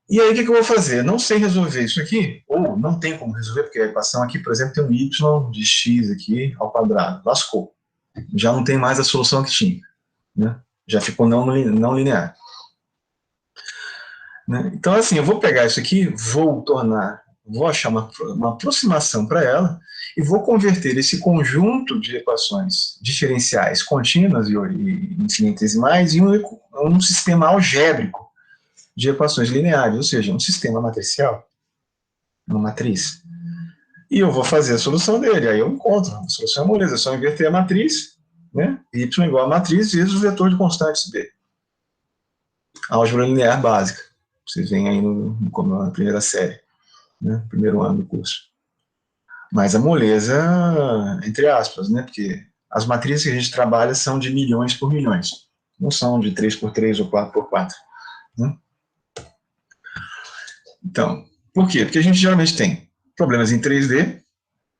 E aí o que eu vou fazer? Não sei resolver isso aqui, ou não tem como resolver, porque a equação aqui, por exemplo, tem um y de x aqui ao quadrado, lascou. Já não tem mais a solução que tinha. Né? Já ficou não linear. Né? Então, assim, eu vou pegar isso aqui, vou achar uma aproximação para ela, e vou converter esse conjunto de equações diferenciais contínuas e infinitesimais em um sistema algébrico de equações lineares, ou seja, um sistema matricial, uma matriz. E eu vou fazer a solução dele, aí eu encontro a solução é moleza, é só inverter a matriz, né? Y igual a matriz vezes o vetor de constantes B. Álgebra linear básica. Vocês veem aí na primeira série, né? Primeiro ano do curso. Mas a moleza, entre aspas, né? Porque as matrizes que a gente trabalha são de milhões por milhões. Não são de 3 por 3 ou 4 por 4. né? Então, por quê? Porque a gente geralmente tem problemas em 3D,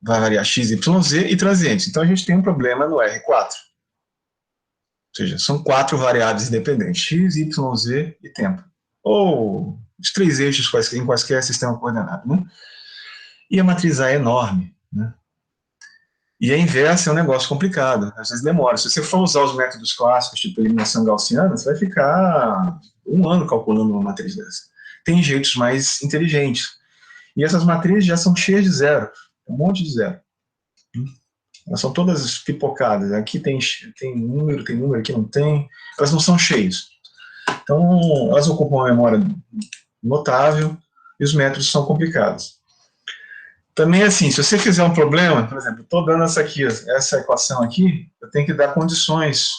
vai variar x, y, z e transientes. Então a gente tem um problema no R4. Ou seja, são 4 variáveis independentes, x, y, z e tempo. Ou os 3 eixos em quaisquer sistema coordenado, né? E a matriz A é enorme, né? E a inversa é um negócio complicado, às vezes demora. Se você for usar os métodos clássicos, tipo eliminação gaussiana, você vai ficar um ano calculando uma matriz dessa. Tem jeitos mais inteligentes. E essas matrizes já são cheias de zero, um monte de zero. Elas são todas pipocadas. Aqui tem número, aqui não tem. Elas não são cheias. Então, elas ocupam uma memória notável e os métodos são complicados. Também, assim, se você fizer um problema, por exemplo, estou dando essa equação aqui, eu tenho que dar condições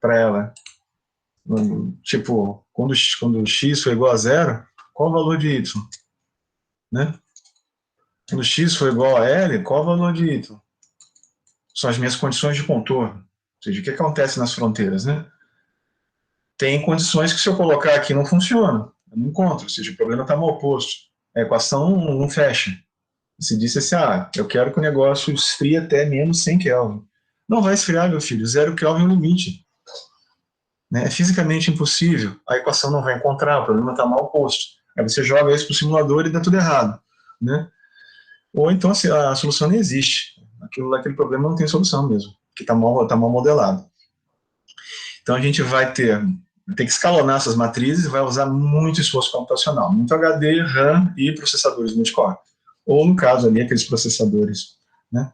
para ela. Tipo, quando x for igual a zero, qual o valor de y? Né? Quando x for igual a L, qual o valor de y? São as minhas condições de contorno. Ou seja, o que acontece nas fronteiras, né? Tem condições que se eu colocar aqui não funciona. Eu não encontro, ou seja, o problema está mal posto. A equação não fecha. Você disse assim, eu quero que o negócio esfrie até menos 100 Kelvin. Não vai esfriar, meu filho. 0 Kelvin é o limite. Né? É fisicamente impossível. A equação não vai encontrar, o problema está mal posto. Aí você joga isso para o simulador e dá tudo errado. Né? Ou então assim, a solução nem existe. Aquele problema não tem solução mesmo, que está mal modelado. Então a gente vai ter que escalonar essas matrizes e vai usar muito esforço computacional, muito HD, RAM e processadores multicore. Ou, no caso ali, aqueles processadores. Né?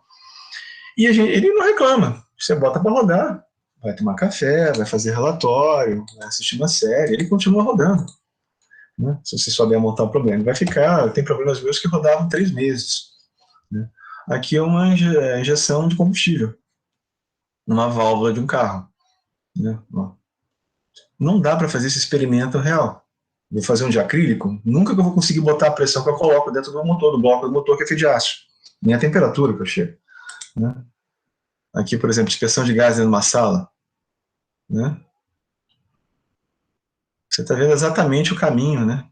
E ele não reclama. Você bota para rodar, vai tomar café, vai fazer relatório, vai assistir uma série, ele continua rodando. Né? Se você souber montar o problema. Vai ficar, tem problemas meus que rodavam 3 meses. Né? Aqui é uma injeção de combustível, numa válvula de um carro. Né? Não dá para fazer esse experimento real. Vou fazer um de acrílico, nunca que eu vou conseguir botar a pressão que eu coloco dentro do motor, do bloco do motor que é feito de aço, nem a temperatura que eu chego. Né? Aqui, por exemplo, dispersão de gás dentro de uma sala. Né? Você está vendo exatamente o caminho, né,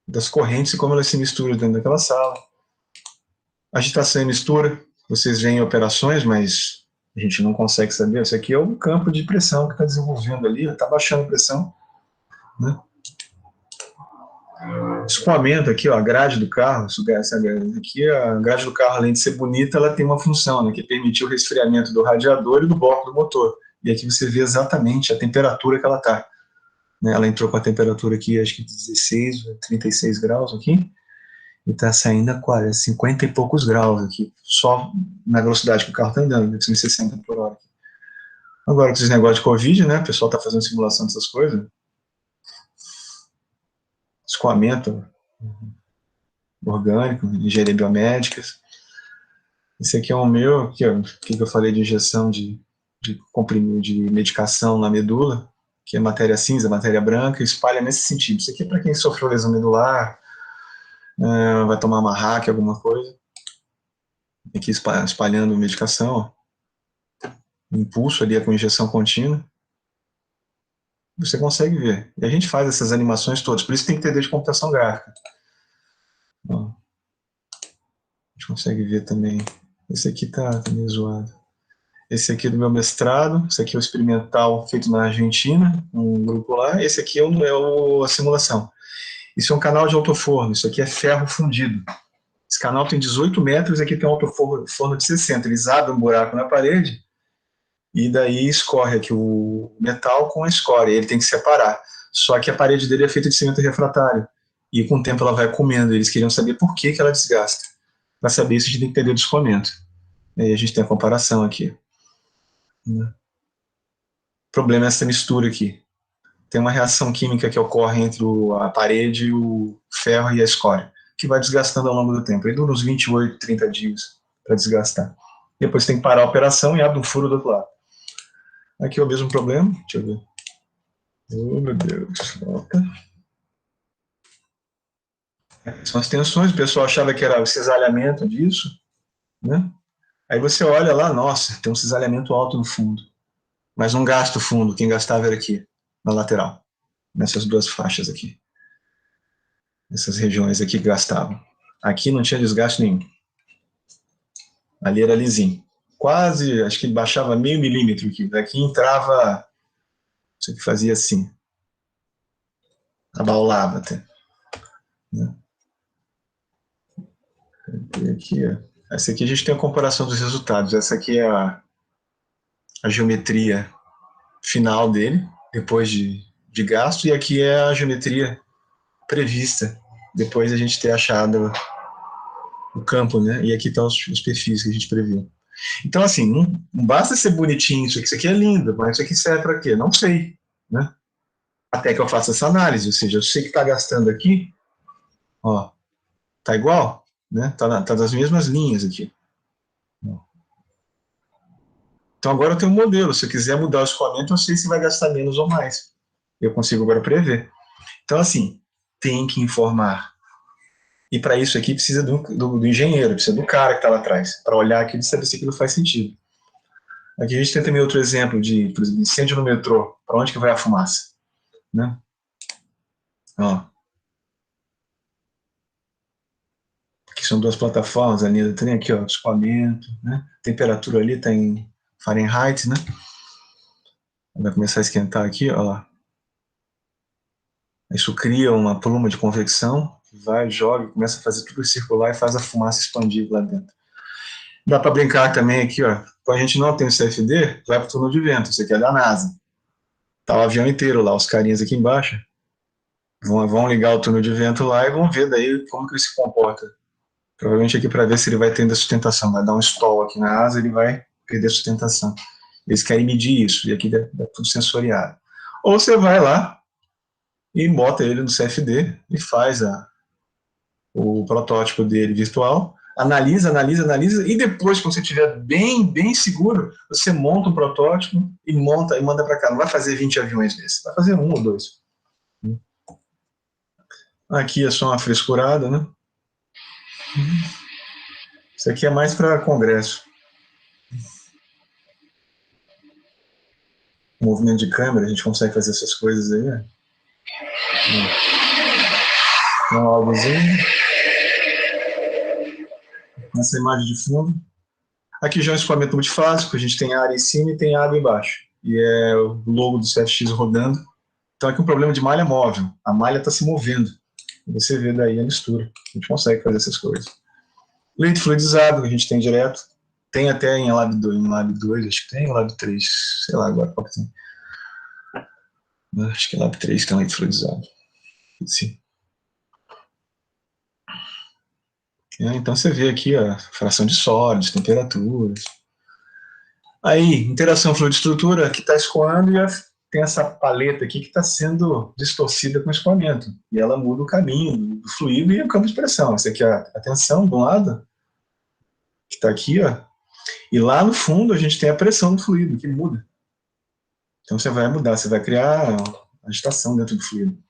das correntes e como elas se misturam dentro daquela sala. Agitação e mistura, vocês veem operações, mas a gente não consegue saber. Isso aqui é o campo de pressão que está desenvolvendo ali, está baixando a pressão. Né? Escoamento aqui, ó, a grade do carro, aqui a grade do carro, além de ser bonita, ela tem uma função, né, que é permitir o resfriamento do radiador e do bloco do motor. E aqui você vê exatamente a temperatura que ela está. Né, ela entrou com a temperatura aqui, acho que 16, 36 graus aqui, e está saindo a 50 e poucos graus aqui, só na velocidade que o carro está andando, 160 por hora. Agora, com esses negócios de Covid, né, o pessoal está fazendo simulação dessas coisas, escoamento orgânico, engenharia biomédicas. Esse aqui é o meu, que eu falei de injeção de comprimido, de medicação na medula, que é matéria cinza, matéria branca, espalha nesse sentido. Isso aqui é para quem sofreu lesão medular, vai tomar uma hack, alguma coisa. Aqui espalhando medicação, impulso ali com injeção contínua. Você consegue ver. E a gente faz essas animações todas, por isso tem que ter de computação gráfica. Ó, a gente consegue ver também. Esse aqui tá meio zoado. Esse aqui é do meu mestrado, esse aqui é o experimental feito na Argentina, um grupo lá. Esse aqui a simulação. Isso é um canal de autoforno, isso aqui é ferro fundido. Esse canal tem 18 metros, aqui tem um autoforno de 60. Eles abrem um buraco na parede e daí escorre aqui o metal com a escória. Ele tem que separar. Só que a parede dele é feita de cimento refratário. E com o tempo ela vai comendo. Eles queriam saber por que ela desgasta. Para saber isso, a gente tem que entender do escoamento. E aí a gente tem a comparação aqui. O problema é essa mistura aqui. Tem uma reação química que ocorre entre a parede, o ferro e a escória, que vai desgastando ao longo do tempo. Ele dura uns 28, 30 dias para desgastar. Depois tem que parar a operação e abre um furo do outro lado. Aqui é o mesmo problema. Deixa eu ver. Oh, meu Deus. Volta. São as tensões. O pessoal achava que era o cisalhamento disso. Né? Aí você olha lá, nossa, tem um cisalhamento alto no fundo. Mas não gasta o fundo. Quem gastava era aqui, na lateral. nessas duas faixas aqui. Essas regiões aqui que gastavam. Aqui não tinha desgaste nenhum. Ali era lisinho. Quase, acho que baixava meio milímetro aqui. Daqui entrava, isso que fazia assim. Abaulava até. Né? Aqui, ó. Essa aqui a gente tem a comparação dos resultados. Essa aqui é a geometria final dele, depois de gasto, e aqui é a geometria prevista, depois de a gente ter achado o campo, né? E aqui estão os perfis que a gente previu. Então, assim, não basta ser bonitinho isso aqui é lindo, mas isso aqui serve para quê? Não sei, né? Até que eu faça essa análise, ou seja, eu sei que está gastando aqui, ó, tá igual, né? Tá das mesmas linhas aqui. Então agora eu tenho um modelo, se eu quiser mudar o escoamento, eu sei se vai gastar menos ou mais. Eu consigo agora prever. Então, assim, tem que informar. E para isso aqui precisa do engenheiro, precisa do cara que está lá atrás, para olhar aquilo e saber se aquilo faz sentido. Aqui a gente tem também outro exemplo de, por exemplo, incêndio no metrô. Para onde que vai a fumaça? Né? Ó. Aqui são duas plataformas, a linha do trem, aqui, ó, escoamento, né? Temperatura ali está em Fahrenheit, né? Vai começar a esquentar aqui, ó. Isso cria uma pluma de convecção, vai, joga, começa a fazer tudo circular e faz a fumaça expandir lá dentro. Dá para brincar também aqui, ó. Quando a gente não tem o CFD, vai para o túnel de vento, isso aqui é da NASA. Tá o avião inteiro lá, os carinhas aqui embaixo. Vão ligar o túnel de vento lá e vão ver daí como que ele se comporta. Provavelmente aqui para ver se ele vai tendo a sustentação. Vai dar um stall aqui na asa, ele vai perder a sustentação. Eles querem medir isso, e aqui dá tudo sensoriado. Ou você vai lá e bota ele no CFD e faz o protótipo dele virtual, analisa, e depois, quando você estiver bem seguro, você monta um protótipo e manda para cá. Não vai fazer 20 aviões desses, vai fazer um ou dois. Aqui é só uma frescurada, né? Isso aqui é mais para congresso. Movimento de câmera, a gente consegue fazer essas coisas aí, né? Um álbuzinho. Essa imagem de fundo. Aqui já é um escoamento multifásico, a gente tem área em cima e tem água embaixo. E é o logo do CFX rodando. Então aqui é um problema de malha móvel. A malha está se movendo. Você vê daí a mistura. A gente consegue fazer essas coisas. Leite fluidizado, que a gente tem direto. Tem até em Lab 2, acho que tem, em Lab 3, sei lá agora qual que tem. Acho que Lab 3 tem leite fluidizado. Sim. Então você vê aqui a fração de sólidos, temperaturas. Aí, interação fluido-estrutura, que está escoando e tem essa paleta aqui que está sendo distorcida com o escoamento. E ela muda o caminho do fluido e o campo de pressão. Essa aqui é a tensão de um lado, que está aqui, ó. E lá no fundo a gente tem a pressão do fluido, que muda. Então você vai mudar, você vai criar agitação dentro do fluido.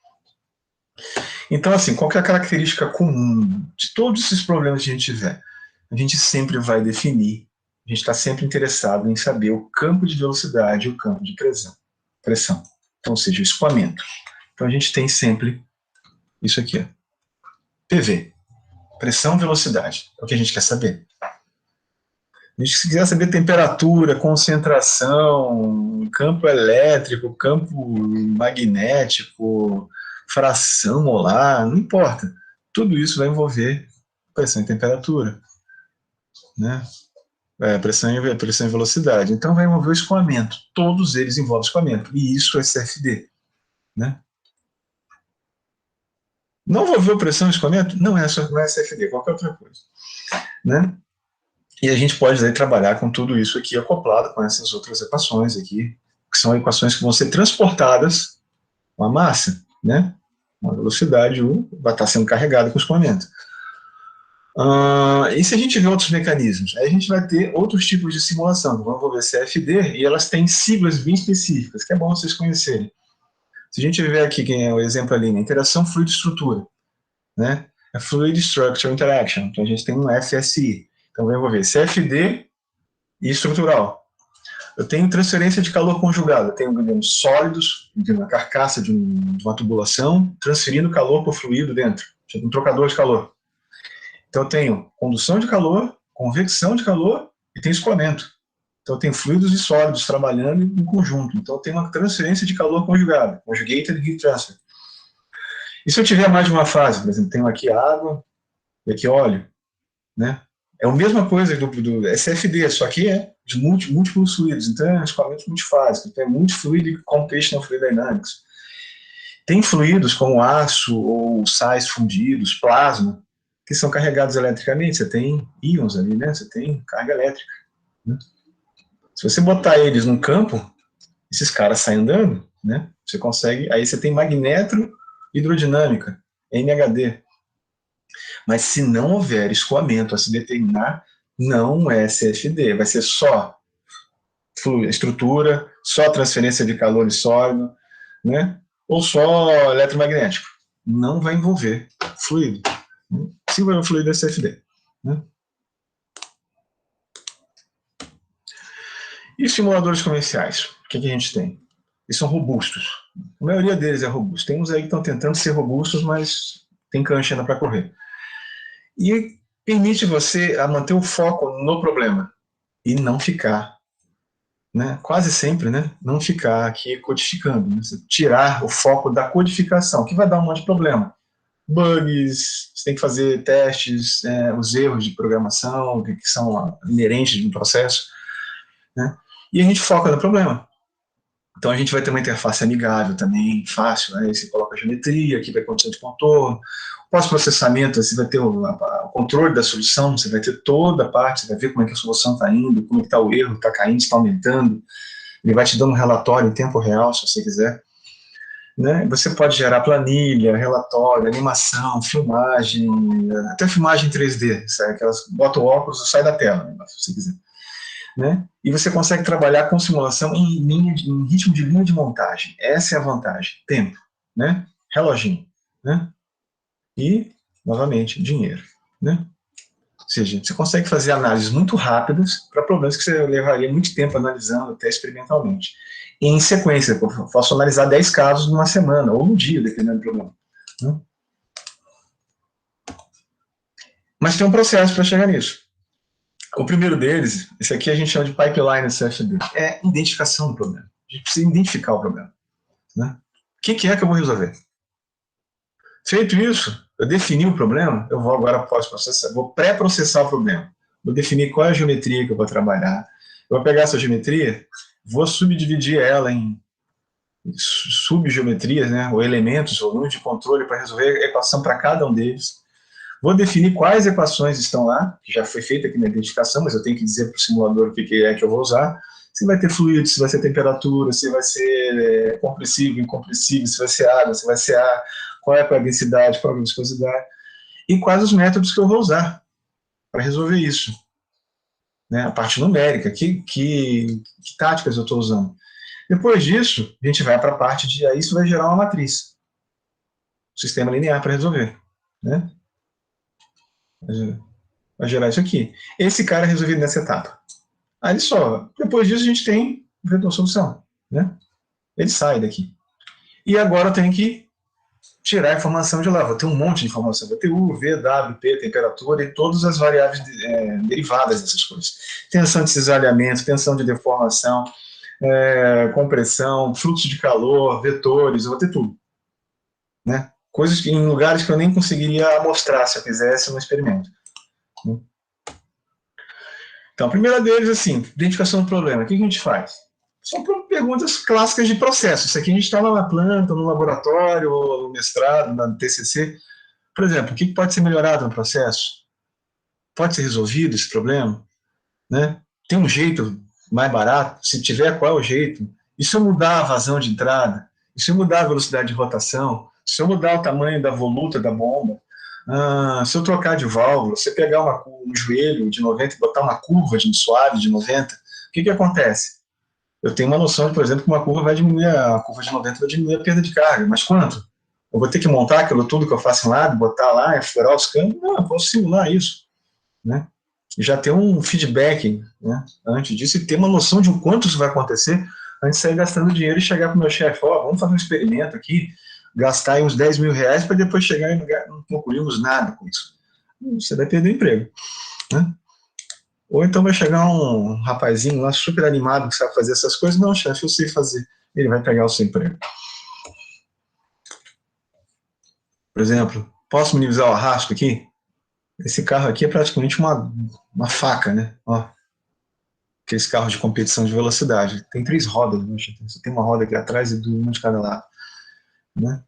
Então, assim, qual que é a característica comum de todos esses problemas que a gente tiver? A gente sempre vai definir, a gente está sempre interessado em saber o campo de velocidade e o campo de pressão. Então, ou seja, o escoamento. Então, a gente tem sempre isso aqui, ó. PV, pressão, velocidade, é o que a gente quer saber. A gente quiser saber temperatura, concentração, campo elétrico, campo magnético, fração molar, não importa. Tudo isso vai envolver pressão e temperatura, né? Pressão e velocidade. Então vai envolver o escoamento. Todos eles envolvem escoamento. E isso é CFD, né? Não envolveu pressão e escoamento? Não é CFD, qualquer outra coisa, né? E a gente pode daí trabalhar com tudo isso aqui acoplado com essas outras equações aqui, que são equações que vão ser transportadas com a massa, né? Uma velocidade U vai estar sendo carregada com o escoamento. E se a gente vê outros mecanismos? Aí a gente vai ter outros tipos de simulação, que vão envolver CFD, e elas têm siglas bem específicas, que é bom vocês conhecerem. Se a gente ver aqui, quem é o exemplo ali, né? Interação fluido-estrutura, né? É Fluid Structure Interaction. Então a gente tem um FSI. Então vai envolver CFD e estrutural. Eu tenho transferência de calor conjugado, eu tenho, digamos, sólidos, na carcaça de uma tubulação, transferindo calor para o fluido dentro, tipo um trocador de calor. Então eu tenho condução de calor, convecção de calor e tenho escoamento. Então eu tenho fluidos e sólidos trabalhando em conjunto. Então eu tenho uma transferência de calor conjugada, conjugated heat transfer. E se eu tiver mais de uma fase, por exemplo, tenho aqui água e aqui óleo, né? É a mesma coisa do SFD, só que é de múltiplos fluidos. Então é um escoamento multifásico. Então é multifluid e computational fluid dynamics. Tem fluidos como aço ou sais fundidos, plasma, que são carregados eletricamente. Você tem íons ali, né? Você tem carga elétrica, né? Se você botar eles num campo, esses caras saem andando, né? Você consegue, aí você tem magnetro hidrodinâmica, NHD. Mas se não houver escoamento a se determinar, não é CFD, vai ser só estrutura, só transferência de calor e sólido, né? Ou só eletromagnético. Não vai envolver fluido. Se envolver fluido é CFD, né? E simuladores comerciais? O que a gente tem? Eles são robustos. A maioria deles é robusto. Tem uns aí que estão tentando ser robustos, mas tem cancha ainda para correr. E permite você a manter o foco no problema e não ficar, né, quase sempre, né, não ficar aqui codificando, né, tirar o foco da codificação, que vai dar um monte de problema. Bugs, você tem que fazer testes, os erros de programação, que são inerentes de um processo, né, e a gente foca no problema. Então a gente vai ter uma interface amigável também, fácil, né? Você coloca a geometria, aqui vai condição de contorno. Pós-processamento, você vai ter o controle da solução, você vai ter toda a parte, você vai ver como é que a solução está indo, como é que está o erro, está caindo, está aumentando. Ele vai te dando um relatório em tempo real, se você quiser, né? Você pode gerar planilha, relatório, animação, filmagem, até filmagem 3D, sabe? Aquelas, bota o óculos e sai da tela, né? Se você quiser. Né? E você consegue trabalhar com simulação em ritmo de linha de montagem. Essa é a vantagem. Tempo, né? Reloginho, né? E, novamente, dinheiro, né? Ou seja, você consegue fazer análises muito rápidas para problemas que você levaria muito tempo analisando, até experimentalmente. E em sequência, eu posso analisar 10 casos numa semana, ou num dia, dependendo do problema, né? Mas tem um processo para chegar nisso. O primeiro deles, esse aqui a gente chama de pipeline CFD, é identificação do problema. A gente precisa identificar o problema, né? O que é que eu vou resolver? Feito isso, eu defini o problema, eu vou agora pós-processar, vou pré-processar o problema. Vou definir qual é a geometria que eu vou trabalhar. Eu vou pegar essa geometria, vou subdividir ela em subgeometrias, né, ou elementos, ou números de controle para resolver a equação para cada um deles. Vou definir quais equações estão lá, que já foi feita aqui na identificação, mas eu tenho que dizer para o simulador o que é que eu vou usar. Se vai ter fluido, se vai ser temperatura, se vai ser compressível, incompressível, se vai ser água, se vai ser ar, qual é a densidade, qual é a viscosidade, e quais os métodos que eu vou usar para resolver isso. Né? A parte numérica, que táticas eu estou usando. Depois disso, a gente vai para a parte de, aí isso vai gerar uma matriz, um sistema linear para resolver, né? Vai gerar isso aqui. Esse cara é resolvido nessa etapa. Aí ele só. Depois disso a gente tem o vetor solução, né? Ele sai daqui. E agora eu tenho que tirar a informação de lá. Vou ter um monte de informação. Vou ter U, V, W, P, temperatura e todas as variáveis derivadas dessas coisas. Tensão de cisalhamento, tensão de deformação, compressão, fluxo de calor, vetores, eu vou ter tudo, né? Coisas que, em lugares que eu nem conseguiria amostrar se eu fizesse um experimento. Então, a primeira deles, assim, identificação do problema. O que a gente faz? São perguntas clássicas de processo. Isso aqui a gente está lá na planta, no laboratório, ou no mestrado, no TCC. Por exemplo, o que pode ser melhorado no processo? Pode ser resolvido esse problema? Né? Tem um jeito mais barato? Se tiver, qual é o jeito? E se eu mudar a vazão de entrada? E se eu mudar a velocidade de rotação? Se eu mudar o tamanho da voluta da bomba? Se eu trocar de válvula, se eu pegar um joelho de 90 e botar uma curva de suave de 90, o que acontece? Eu tenho uma noção, por exemplo, que uma curva vai diminuir, a curva de 90 vai diminuir a perda de carga, mas quanto? Eu vou ter que montar aquilo tudo que eu faço em lado, botar lá, furar os canos? Não, eu posso simular isso, né? já ter um feedback, né, antes disso, e ter uma noção de o quanto isso vai acontecer, antes de sair gastando dinheiro e chegar para o meu chefe, ó, vamos fazer um experimento aqui, gastar aí uns 10 mil reais para depois chegar e não concluímos nada com isso. Você vai perder o emprego, né? Ou então vai chegar um rapazinho lá super animado que sabe fazer essas coisas, não, chefe, eu sei fazer. Ele vai pegar o seu emprego. Por exemplo, posso minimizar o arrasto aqui? Esse carro aqui é praticamente uma faca, né? Ó, aqueles carros de competição de velocidade. Tem 3 rodas, né? Você tem uma roda aqui atrás e uma de cada lado, né?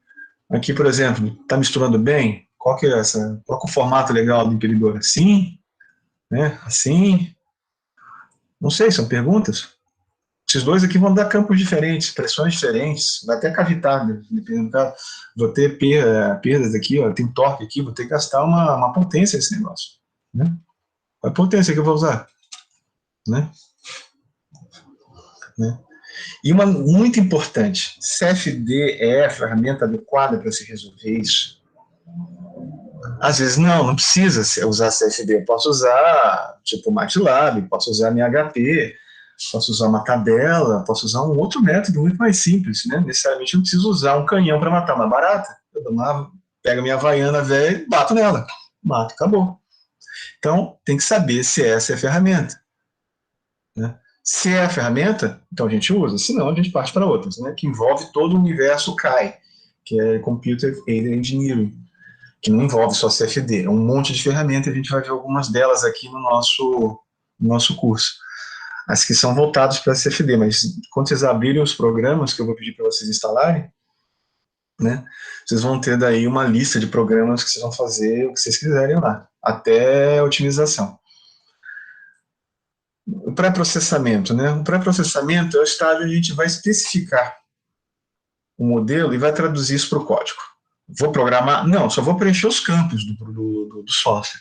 Aqui, por exemplo, está misturando bem? Qual que é essa? Qual que é o formato legal do impelidor? Assim, né? Assim? Não sei, são perguntas. Esses dois aqui vão dar campos diferentes, pressões diferentes, vai até cavitar, né? Dependendo do caso. Vou ter perdas aqui, ó, tem torque aqui, vou ter que gastar uma potência nesse negócio, né? Qual é a potência que eu vou usar, né? Né? E uma muito importante, CFD é a ferramenta adequada para se resolver isso? Às vezes não precisa usar CFD, eu posso usar tipo MATLAB, posso usar minha HP, posso usar uma tabela, posso usar um outro método muito mais simples, né? Necessariamente não preciso usar um canhão para matar uma barata. Eu pego a minha havaiana velha e bato nela. Mato, acabou. Então, tem que saber se essa é a ferramenta, né? Se é a ferramenta, então a gente usa, senão a gente parte para outras, né? Que envolve todo o universo CAI, que é Computer Aided Engineering, que não envolve só CFD, é um monte de ferramentas, a gente vai ver algumas delas aqui no nosso curso. As que são voltadas para CFD, mas quando vocês abrirem os programas que eu vou pedir para vocês instalarem, né, vocês vão ter daí uma lista de programas que vocês vão fazer o que vocês quiserem lá, até a otimização. O pré-processamento, né? O pré-processamento é o estágio onde a gente vai especificar o modelo e vai traduzir isso para o código. Vou programar? Não, só vou preencher os campos do software,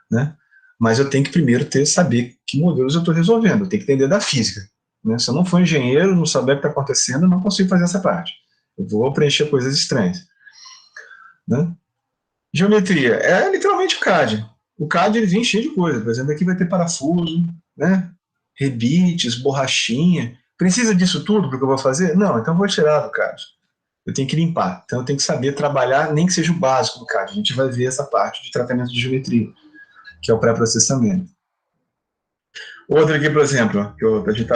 né? Mas eu tenho que primeiro saber que modelos eu estou resolvendo, eu tenho que entender da física, né? Se eu não for engenheiro, não saber o que está acontecendo, eu não consigo fazer essa parte. Eu vou preencher coisas estranhas, né? Geometria, é literalmente o CAD. O CAD ele vem cheio de coisa, por exemplo, aqui vai ter parafuso, né? Rebites, borrachinha. Precisa disso tudo para o que eu vou fazer? Não, então eu vou tirar do CAD. Eu tenho que limpar. Então eu tenho que saber trabalhar, nem que seja o básico do CAD. A gente vai ver essa parte de tratamento de geometria, que é o pré-processamento. Outro aqui, por exemplo, que a gente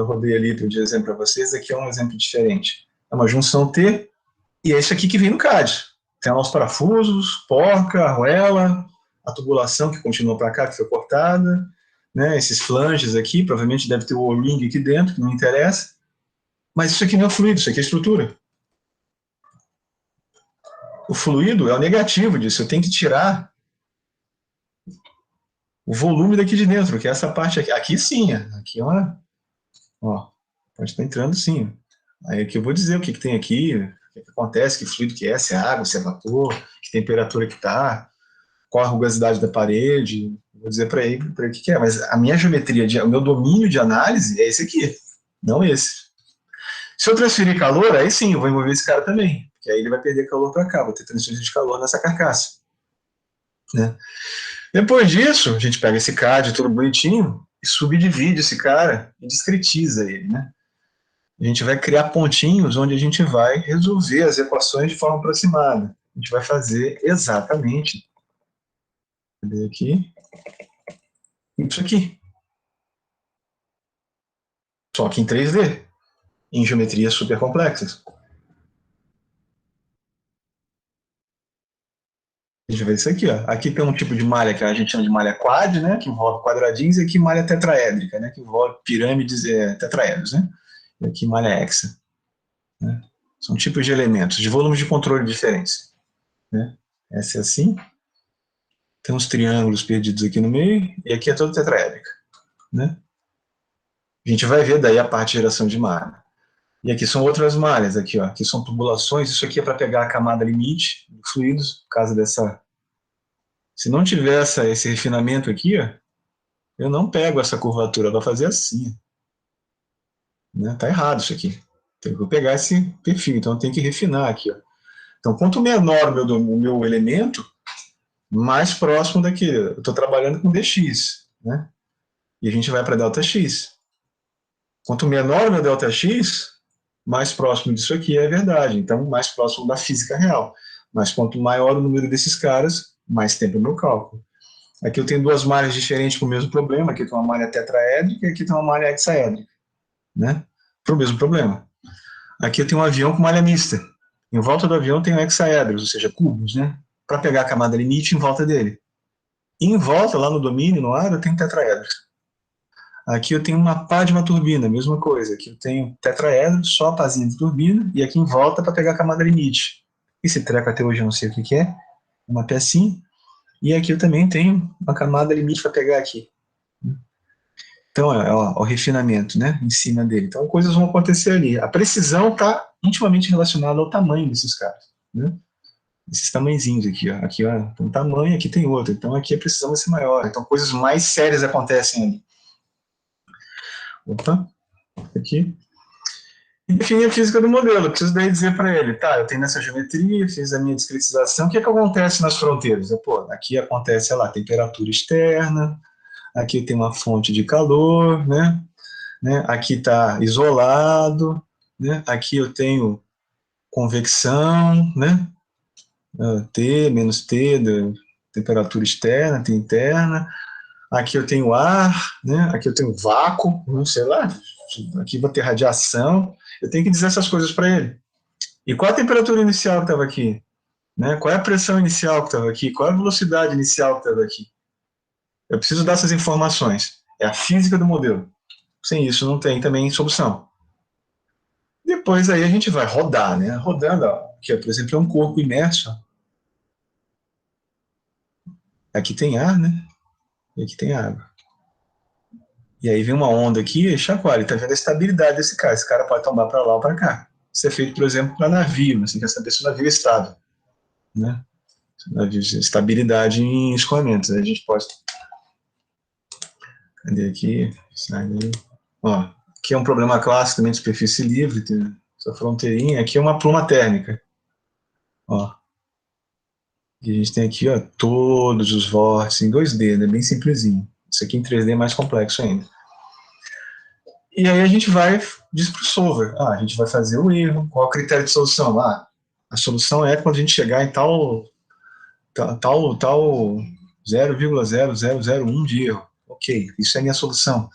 rodei ali de exemplo para vocês, aqui é um exemplo diferente. É uma junção T, e é isso aqui que vem no CAD. Tem lá os parafusos, porca, arruela, a tubulação que continua para cá, que foi cortada, né, esses flanges aqui, provavelmente deve ter o O-ring aqui dentro, que não interessa. Mas isso aqui não é fluido, isso aqui é estrutura. O fluido é o negativo disso, eu tenho que tirar o volume daqui de dentro, que é essa parte aqui. Aqui sim, aqui é uma... Ó, pode estar entrando sim. Aí aqui eu vou dizer o que tem aqui, o que acontece, que fluido que é, se é água, se é vapor, que temperatura que está, qual a rugosidade da parede, vou dizer para ele o que é. Mas a minha geometria, o meu domínio de análise é esse aqui, não esse. Se eu transferir calor, aí sim, eu vou envolver esse cara também, porque aí ele vai perder calor para cá, vou ter transferência de calor nessa carcaça, né? Depois disso, a gente pega esse CAD tudo bonitinho e subdivide esse cara e discretiza ele, né? A gente vai criar pontinhos onde a gente vai resolver as equações de forma aproximada. A gente vai fazer exatamente, cadê aqui? Isso aqui. Só que em 3D, em geometrias super complexas. A gente vê isso aqui, ó. Aqui tem um tipo de malha que a gente chama de malha quad, né, que envolve quadradinhos, e aqui malha tetraédrica, né, que envolve pirâmides tetraedros, né? E aqui malha hexa, né? São tipos de elementos, de volumes de controle diferentes, né? Essa é assim. Tem uns triângulos perdidos aqui no meio, e aqui é todo tetraédrica, né? A gente vai ver daí a parte de geração de malha. E aqui são outras malhas, aqui, ó. Aqui são tubulações, isso aqui é para pegar a camada limite de fluidos, por causa dessa... Se não tiver esse refinamento aqui, ó, eu não pego essa curvatura, vai fazer assim. Né? Tá errado isso aqui. Tem que pegar esse perfil, então tem que refinar aqui, ó. Então, quanto menor o meu elemento, mais próximo daquele. Eu estou trabalhando com DX. né? E a gente vai para ΔX. Quanto menor o meu ΔX, mais próximo disso aqui é a verdade. Então, mais próximo da física real. Mas quanto maior o número desses caras, mais tempo é o meu cálculo. Aqui eu tenho duas malhas diferentes com o mesmo problema. Aqui tem uma malha tetraédrica e aqui tem uma malha hexaédrica, né? Para o mesmo problema. Aqui eu tenho um avião com malha mista. Em volta do avião tem hexaedros, ou seja, cubos, né? Para pegar a camada limite em volta dele. E em volta, lá no domínio, no ar, eu tenho tetraedros. Aqui eu tenho uma pá de uma turbina, mesma coisa. Aqui eu tenho tetraedro, só a pazinha de turbina, e aqui em volta para pegar a camada limite. Esse treco até hoje eu não sei o que é, uma pecinha. E aqui eu também tenho uma camada limite para pegar aqui. Então, ó, o refinamento, né, em cima dele. Então, coisas vão acontecer ali. A precisão está intimamente relacionada ao tamanho desses caras, né? Esses tamanhozinhos aqui, ó. Aqui, ó, tem um tamanho, aqui tem outro. Então, aqui a precisão vai ser maior. Então, coisas mais sérias acontecem ali. Opa, aqui. E definir a física do modelo. Eu preciso daí dizer para ele, tá, eu tenho nessa geometria, fiz a minha discretização, o que é que acontece nas fronteiras? Pô, aqui acontece, sei lá, temperatura externa, aqui tem uma fonte de calor, né? Aqui está isolado, né? Aqui eu tenho convecção, né? T, menos T, da temperatura externa, T interna. Aqui eu tenho ar, né? Aqui eu tenho vácuo, não sei lá. Aqui vou ter radiação. Eu tenho que dizer essas coisas para ele. E qual a temperatura inicial que estava aqui? Né? Qual é a pressão inicial que estava aqui? Qual é a velocidade inicial que estava aqui? Eu preciso dessas informações. É a física do modelo. Sem isso não tem também solução. Depois aí a gente vai rodar, né? Rodando, ó, que por exemplo é um corpo imerso. Aqui tem ar, né? E aqui tem água. E aí vem uma onda aqui e chacoalha. Tá vendo a estabilidade desse cara? Esse cara pode tombar para lá ou para cá. Isso é feito, por exemplo, para navio. Você quer saber se o navio é estável, né? Navio, estabilidade em escoamentos. Aí a gente pode. Cadê aqui? Ó, aqui é um problema clássico também de superfície livre, tem essa fronteirinha. Aqui é uma pluma térmica. Ó. E a gente tem aqui, ó, todos os vórtices em 2D, né? Bem simplesinho. Isso aqui em 3D é mais complexo ainda. E aí a gente vai, diz para o solver, a gente vai fazer o erro, qual é o critério de solução? A solução é quando a gente chegar em tal 0,0001 de erro. Ok, isso é a minha solução.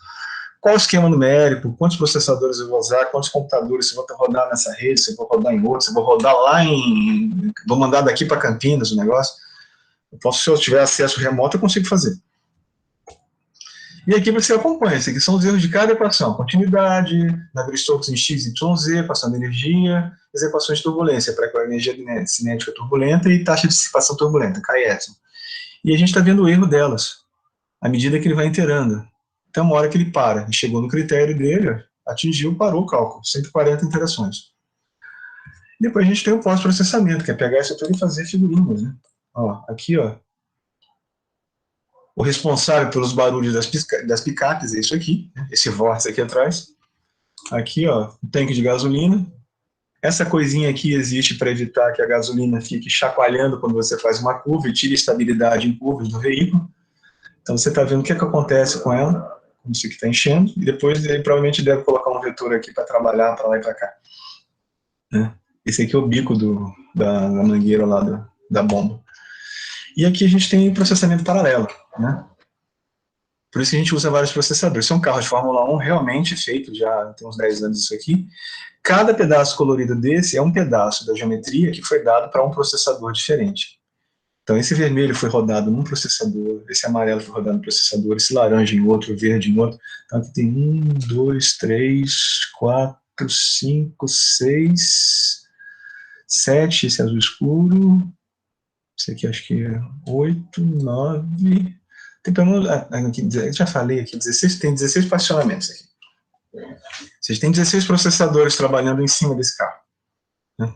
Qual o esquema numérico, quantos processadores eu vou usar, quantos computadores, se eu vou rodar nessa rede, se eu vou rodar em outro, se eu vou rodar lá vou mandar daqui para Campinas o negócio. Se eu tiver acesso remoto, eu consigo fazer. E aqui você acompanha, esses aqui são os erros de cada equação. Continuidade, Navier-Stokes em x, y, z, equação de energia, as equações de turbulência, para a energia cinética turbulenta e taxa de dissipação turbulenta, KS. E a gente está vendo o erro delas, à medida que ele vai inteirando. Então, uma hora que ele para, e chegou no critério dele, atingiu, parou o cálculo, 140 interações. Depois a gente tem o pós-processamento, que é pegar isso tudo e fazer figurinhas, né? Ó, aqui, ó, o responsável pelos barulhos das picapes é isso aqui, né? Esse vórtice aqui atrás. Aqui, ó, o tanque de gasolina. Essa coisinha aqui existe para evitar que a gasolina fique chacoalhando quando você faz uma curva e tire estabilidade em curvas do veículo. Então você está vendo o que acontece com ela, como isso aqui está enchendo, e depois ele provavelmente deve colocar um vetor aqui para trabalhar para lá e para cá. Né? Esse aqui é o bico da mangueira lá da bomba. E aqui a gente tem processamento paralelo, né? Por isso que a gente usa vários processadores. Se é um carro de Fórmula 1 realmente feito, já tem uns 10 anos isso aqui, cada pedaço colorido desse é um pedaço da geometria que foi dado para um processador diferente. Então esse vermelho foi rodado num processador, esse amarelo foi rodado no processador, esse laranja em outro, verde em outro. Então aqui tem 1, 2, 3, 4, 5, 6, 7, esse azul escuro, esse aqui acho que é 8, 9... Tem pelo menos, já falei aqui, 16, tem 16 particionamentos aqui. Vocês têm 16 processadores trabalhando em cima desse carro. Né?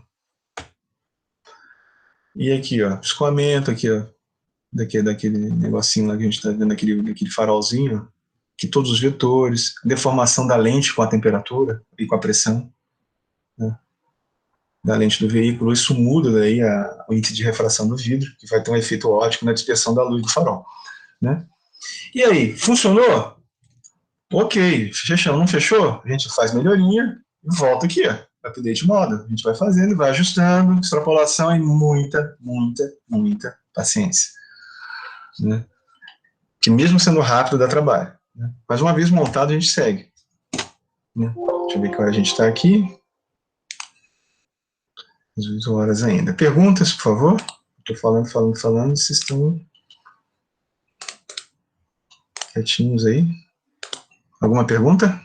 E aqui, ó, escoamento, aqui, ó, daquele negocinho lá que a gente está vendo, aquele farolzinho, que todos os vetores, deformação da lente com a temperatura e com a pressão, né, da lente do veículo, isso muda daí o índice de refração do vidro, que vai ter um efeito óptico na dispersão da luz do farol. Né? E aí, funcionou? Ok, fechou, não fechou? A gente faz melhoria e volta aqui, ó, update model. A gente vai fazendo, vai ajustando, extrapolação e muita paciência. Né? Que mesmo sendo rápido, dá trabalho. Né? Mas uma vez montado, a gente segue. Né? Deixa eu ver que hora a gente está aqui. 18 horas ainda. Perguntas, por favor? Estou falando, vocês estão quietinhos aí. Alguma pergunta?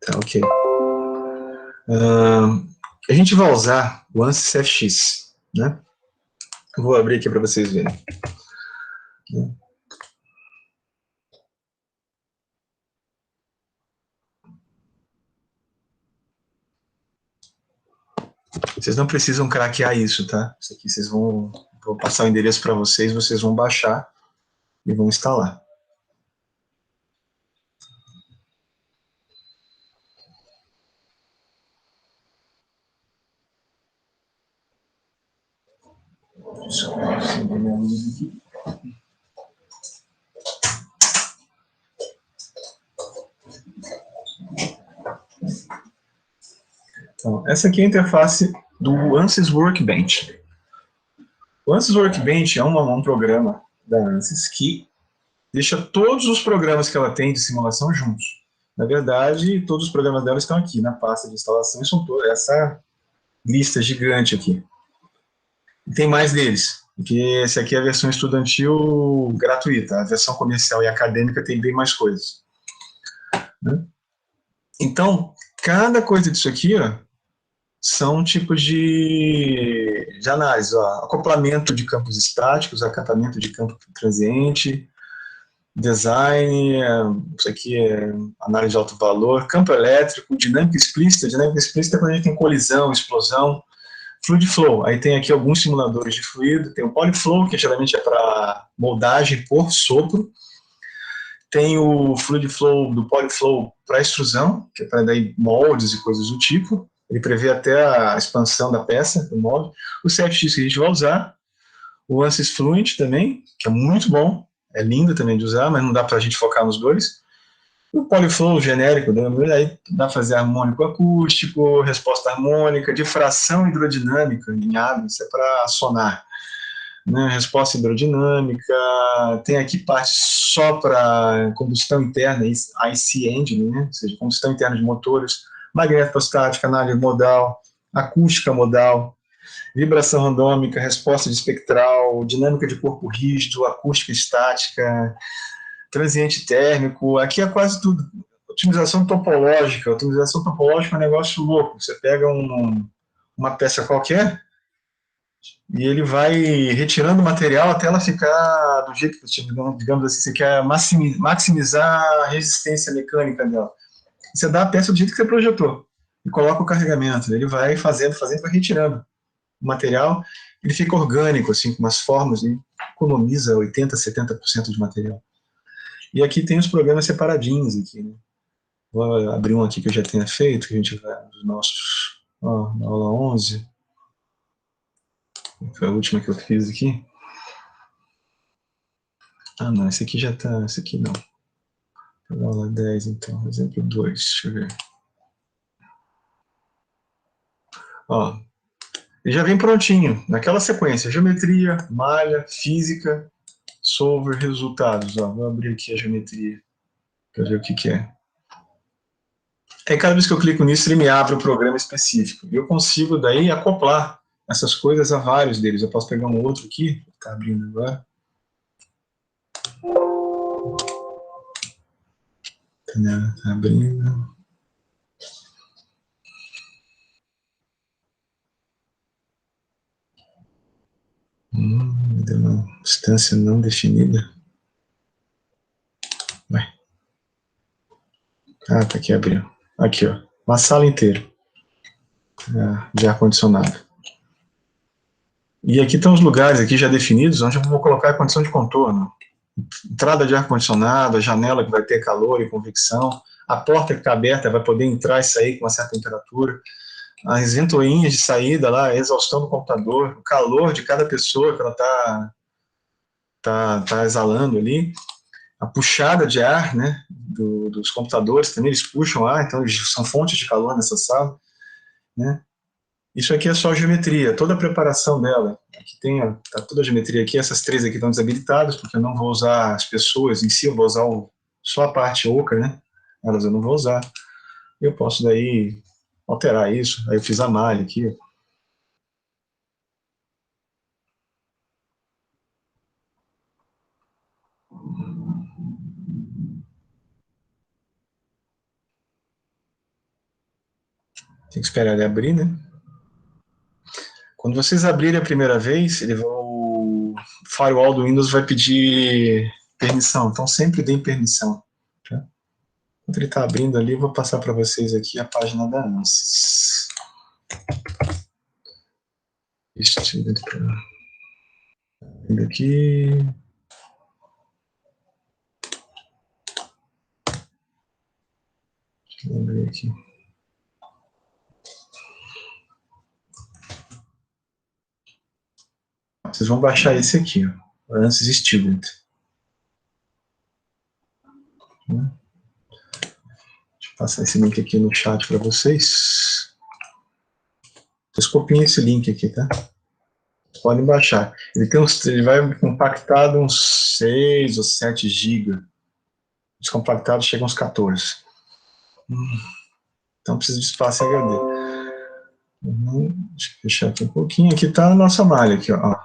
Tá, ok. A gente vai usar o ANSYS FX, né? Eu vou abrir aqui para vocês verem. Vocês não precisam craquear isso, tá? Isso aqui vocês vou passar o endereço para vocês, vocês vão baixar e vão instalar. Deixa eu acender minha luz aqui. Então, essa aqui é a interface do ANSYS Workbench. O ANSYS Workbench é um programa da ANSYS que deixa todos os programas que ela tem de simulação juntos. Na verdade, todos os programas dela estão aqui na pasta de instalação e são toda essa lista gigante aqui. E tem mais deles, porque essa aqui é a versão estudantil gratuita. A versão comercial e acadêmica tem bem mais coisas. Né? Então, cada coisa disso aqui, ó, são tipos de análise. Ó, acoplamento de campos estáticos, acatamento de campo transiente, design, isso aqui é análise de alto valor, campo elétrico, dinâmica explícita é quando a gente tem colisão, explosão, fluid flow, aí tem aqui alguns simuladores de fluido, tem o polyflow, que geralmente é para moldagem por sopro, tem o fluid flow do polyflow para extrusão, que é para daí moldes e coisas do tipo, ele prevê até a expansão da peça, do molde, o CFX que a gente vai usar, o ANSYS Fluent também, que é muito bom, é lindo também de usar, mas não dá para a gente focar nos dois. O polyflow genérico, aí dá para fazer harmônico acústico, resposta harmônica, difração hidrodinâmica em água, isso é para sonar. Né? Resposta hidrodinâmica, tem aqui parte só para combustão interna, IC engine, né? Ou seja, combustão interna de motores, magnetostática, análise modal, acústica modal, vibração randômica, resposta de espectral, dinâmica de corpo rígido, acústica estática, transiente térmico, aqui é quase tudo. Otimização topológica é um negócio louco. Você pega uma peça qualquer e ele vai retirando o material até ela ficar do jeito que, digamos assim, você quer maximizar a resistência mecânica dela. Você dá a peça do jeito que você projetou e coloca o carregamento. Ele vai fazendo, vai retirando o material, ele fica orgânico, assim, com umas formas, e economiza 80%, 70% de material. E aqui tem os programas separadinhos aqui, né? Vou abrir um aqui que eu já tenha feito, que a gente vai dos nossos, ó, na aula 11. Foi a última que eu fiz aqui. Ah, não, esse aqui já tá, esse aqui não. Vou aula 10, então, exemplo 2, deixa eu ver. Ó, ele já vem prontinho, naquela sequência, geometria, malha, física, solver, resultados. Ó, vou abrir aqui a geometria, para ver o que é. Aí cada vez que eu clico nisso, ele me abre um programa específico. E eu consigo daí acoplar essas coisas a vários deles. Eu posso pegar um outro aqui, está abrindo agora. Está abrindo. Deu uma distância não definida. Vai. Ah, tá aqui, abriu. Aqui, ó. Uma sala inteira de ar-condicionado. E aqui estão os lugares aqui já definidos, onde eu vou colocar a condição de contorno. Entrada de ar-condicionado, a janela que vai ter calor e convecção, a porta que está aberta vai poder entrar e sair com uma certa temperatura, as ventoinhas de saída lá, a exaustão do computador, o calor de cada pessoa que ela tá exalando ali, a puxada de ar, né, dos computadores, também eles puxam ar, então eles são fontes de calor nessa sala, né. Isso aqui é só a geometria, toda a preparação dela. Aqui tem tá toda a geometria aqui, essas três aqui estão desabilitadas, porque eu não vou usar as pessoas em si, eu vou usar só a parte oca, né, elas eu não vou usar. Eu posso daí alterar isso, aí eu fiz a malha aqui. Tem que esperar ele abrir, né? Quando vocês abrirem a primeira vez, o firewall do Windows vai pedir permissão, então sempre deem permissão. Tá? Enquanto ele está abrindo ali, eu vou passar para vocês aqui a página da ANSYS. Aqui. Deixa eu abrir aqui. Vocês vão baixar esse aqui, ó, ANSYS Student. Deixa eu passar esse link aqui no chat para vocês. Vocês copiem esse link aqui, tá? Podem baixar. Ele vai compactado uns 6 ou 7 GB. Descompactado chega uns 14. Então precisa de espaço em HD. Deixa eu fechar aqui um pouquinho. Aqui está a nossa malha. Aqui, ó.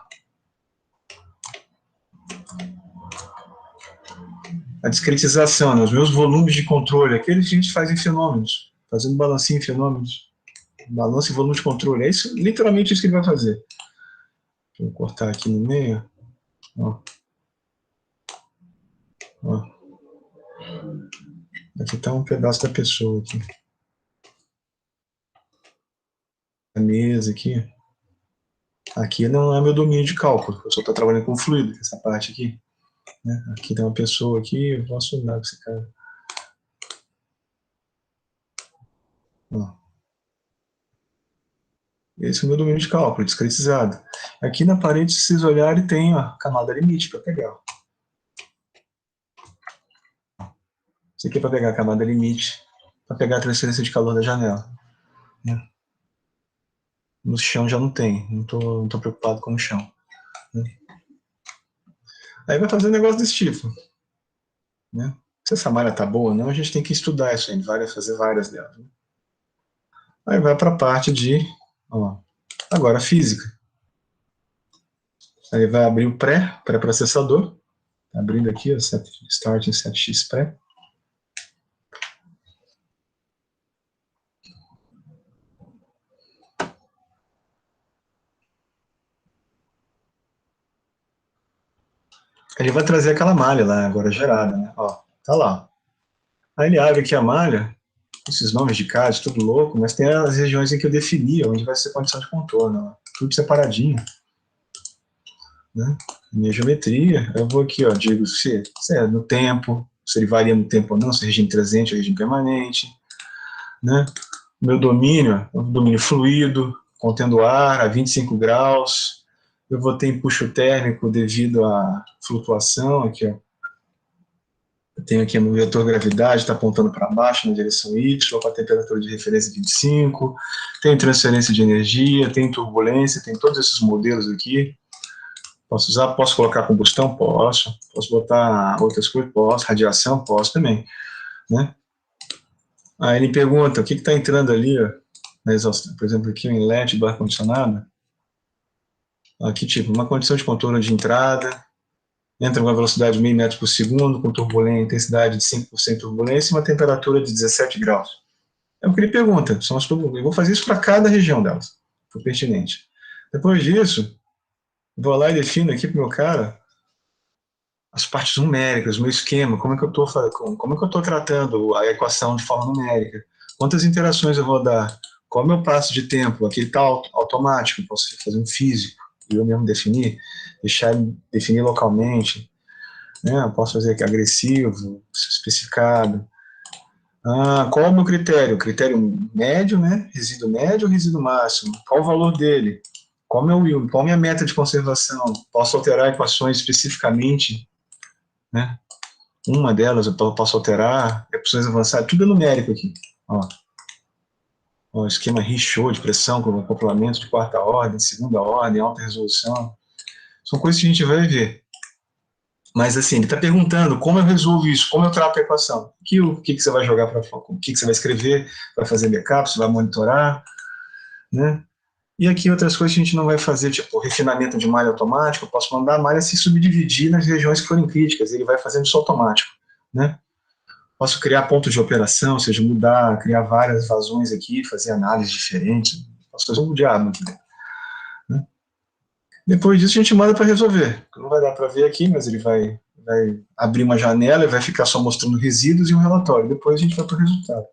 A discretização, né? Os meus volumes de controle, aqueles que a gente faz em fenômenos. Fazendo balancinho em fenômenos. Balanço e volume de controle. É isso, literalmente isso que ele vai fazer. Vou cortar aqui no meio. Ó. Ó. Aqui está um pedaço da pessoa aqui. A mesa aqui. Aqui não é meu domínio de cálculo. Eu só estou trabalhando com fluido, essa parte aqui. Né? Aqui tem uma pessoa aqui, eu posso andar com esse cara. Ó. Esse é o meu domínio de cálculo, discretizado. Aqui na parede, se vocês olharem, tem a camada limite para pegar. Isso aqui é para pegar a camada limite, para pegar a transferência de calor da janela. Né? No chão já não tem, não tô preocupado com o chão. Né? Aí vai fazer um negócio desse tipo. Né? Se essa malha tá boa ou não, a gente tem que estudar isso aí, fazer várias delas. Né? Aí vai para a parte de, ó, agora física. Aí vai abrir o pré-processador. Tá abrindo aqui, ó, Starting 7x pré. Ele vai trazer aquela malha lá, agora gerada, né? Ó, tá lá. Aí ele abre aqui a malha, esses nomes de CAD, tudo louco, mas tem as regiões em que eu defini, onde vai ser condição de contorno, ó, tudo separadinho. Né? Minha geometria, eu vou aqui, ó, digo se é no tempo, se ele varia no tempo ou não, se é regime transente ou regime permanente. Né? Meu domínio é um domínio fluido, contendo ar a 25 graus. Eu vou ter empuxo térmico devido à flutuação, aqui, ó. Eu tenho aqui o vetor gravidade, está apontando para baixo na direção Y, com a temperatura de referência 25, tem transferência de energia, tem turbulência, tem todos esses modelos aqui. Posso usar, posso colocar combustão? Posso. Posso botar outras coisas? Posso. Radiação? Posso também. Né? Aí ele pergunta, o que está entrando ali, ó, na exaustão? Por exemplo, aqui o inlet do ar-condicionado. Aqui, tipo, uma condição de contorno de entrada, entra com uma velocidade de 1.000 metros por segundo, com turbulência, intensidade de 5% de turbulência e uma temperatura de 17 graus. É o que ele pergunta. São as eu vou fazer isso para cada região delas, se for pertinente. Depois disso, vou lá e defino aqui para o meu cara as partes numéricas, o meu esquema, como é que eu estou tratando a equação de forma numérica, quantas interações eu vou dar, qual é o meu passo de tempo, aquele está automático, posso fazer um físico, e eu mesmo definir localmente, né? Eu posso fazer aqui agressivo, especificado, Qual é o meu critério? Critério médio, né? Resíduo médio ou resíduo máximo? Qual o valor dele? Qual é o meu yield? Qual a minha meta de conservação? Posso alterar equações especificamente, né? Uma delas eu posso alterar, equações avançadas, tudo é numérico aqui. Ó, esquema Richaud de pressão, com acoplamento de quarta ordem, segunda ordem, alta resolução. São coisas que a gente vai ver. Mas assim, ele está perguntando como eu resolvo isso, como eu trato a equação. O que você vai jogar para fora, o que você vai escrever, vai fazer backup, você vai monitorar, né? E aqui outras coisas que a gente não vai fazer, tipo refinamento de malha automático, eu posso mandar a malha se subdividir nas regiões que forem críticas, ele vai fazendo isso automático, né? Posso criar pontos de operação, ou seja, mudar, criar várias vazões aqui, fazer análises diferentes, posso fazer um diabo aqui, né? Depois disso a gente manda para resolver. Não vai dar para ver aqui, mas ele vai abrir uma janela e vai ficar só mostrando resíduos e um relatório. Depois a gente vai para o resultado.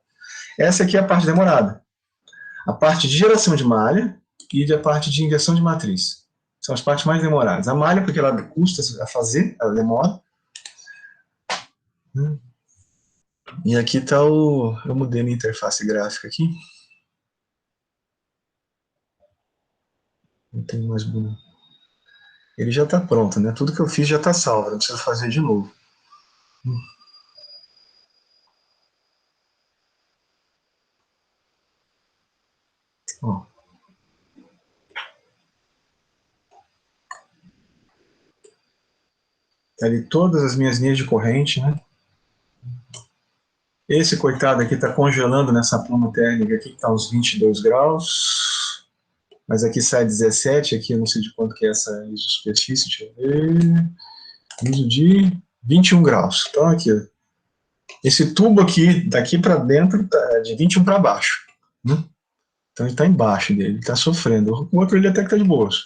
Essa aqui é a parte demorada. A parte de geração de malha e a parte de inversão de matriz. São as partes mais demoradas. A malha, porque ela custa a fazer, ela demora. E aqui está o... Eu mudei minha interface gráfica aqui. Não tem mais bonito. Ele já está pronto, né? Tudo que eu fiz já está salvo, não preciso fazer de novo. Ó. Tá ali todas as minhas linhas de corrente, né? Esse coitado aqui está congelando nessa pluma térmica aqui, que está uns 22 graus. Mas aqui sai 17, aqui eu não sei de quanto que é essa isosuperfície, deixa eu ver. ISO de 21 graus. Então aqui, esse tubo aqui, daqui para dentro, tá de 21 para baixo, né? Então ele está embaixo dele, ele está sofrendo. O outro ele até que está de boas.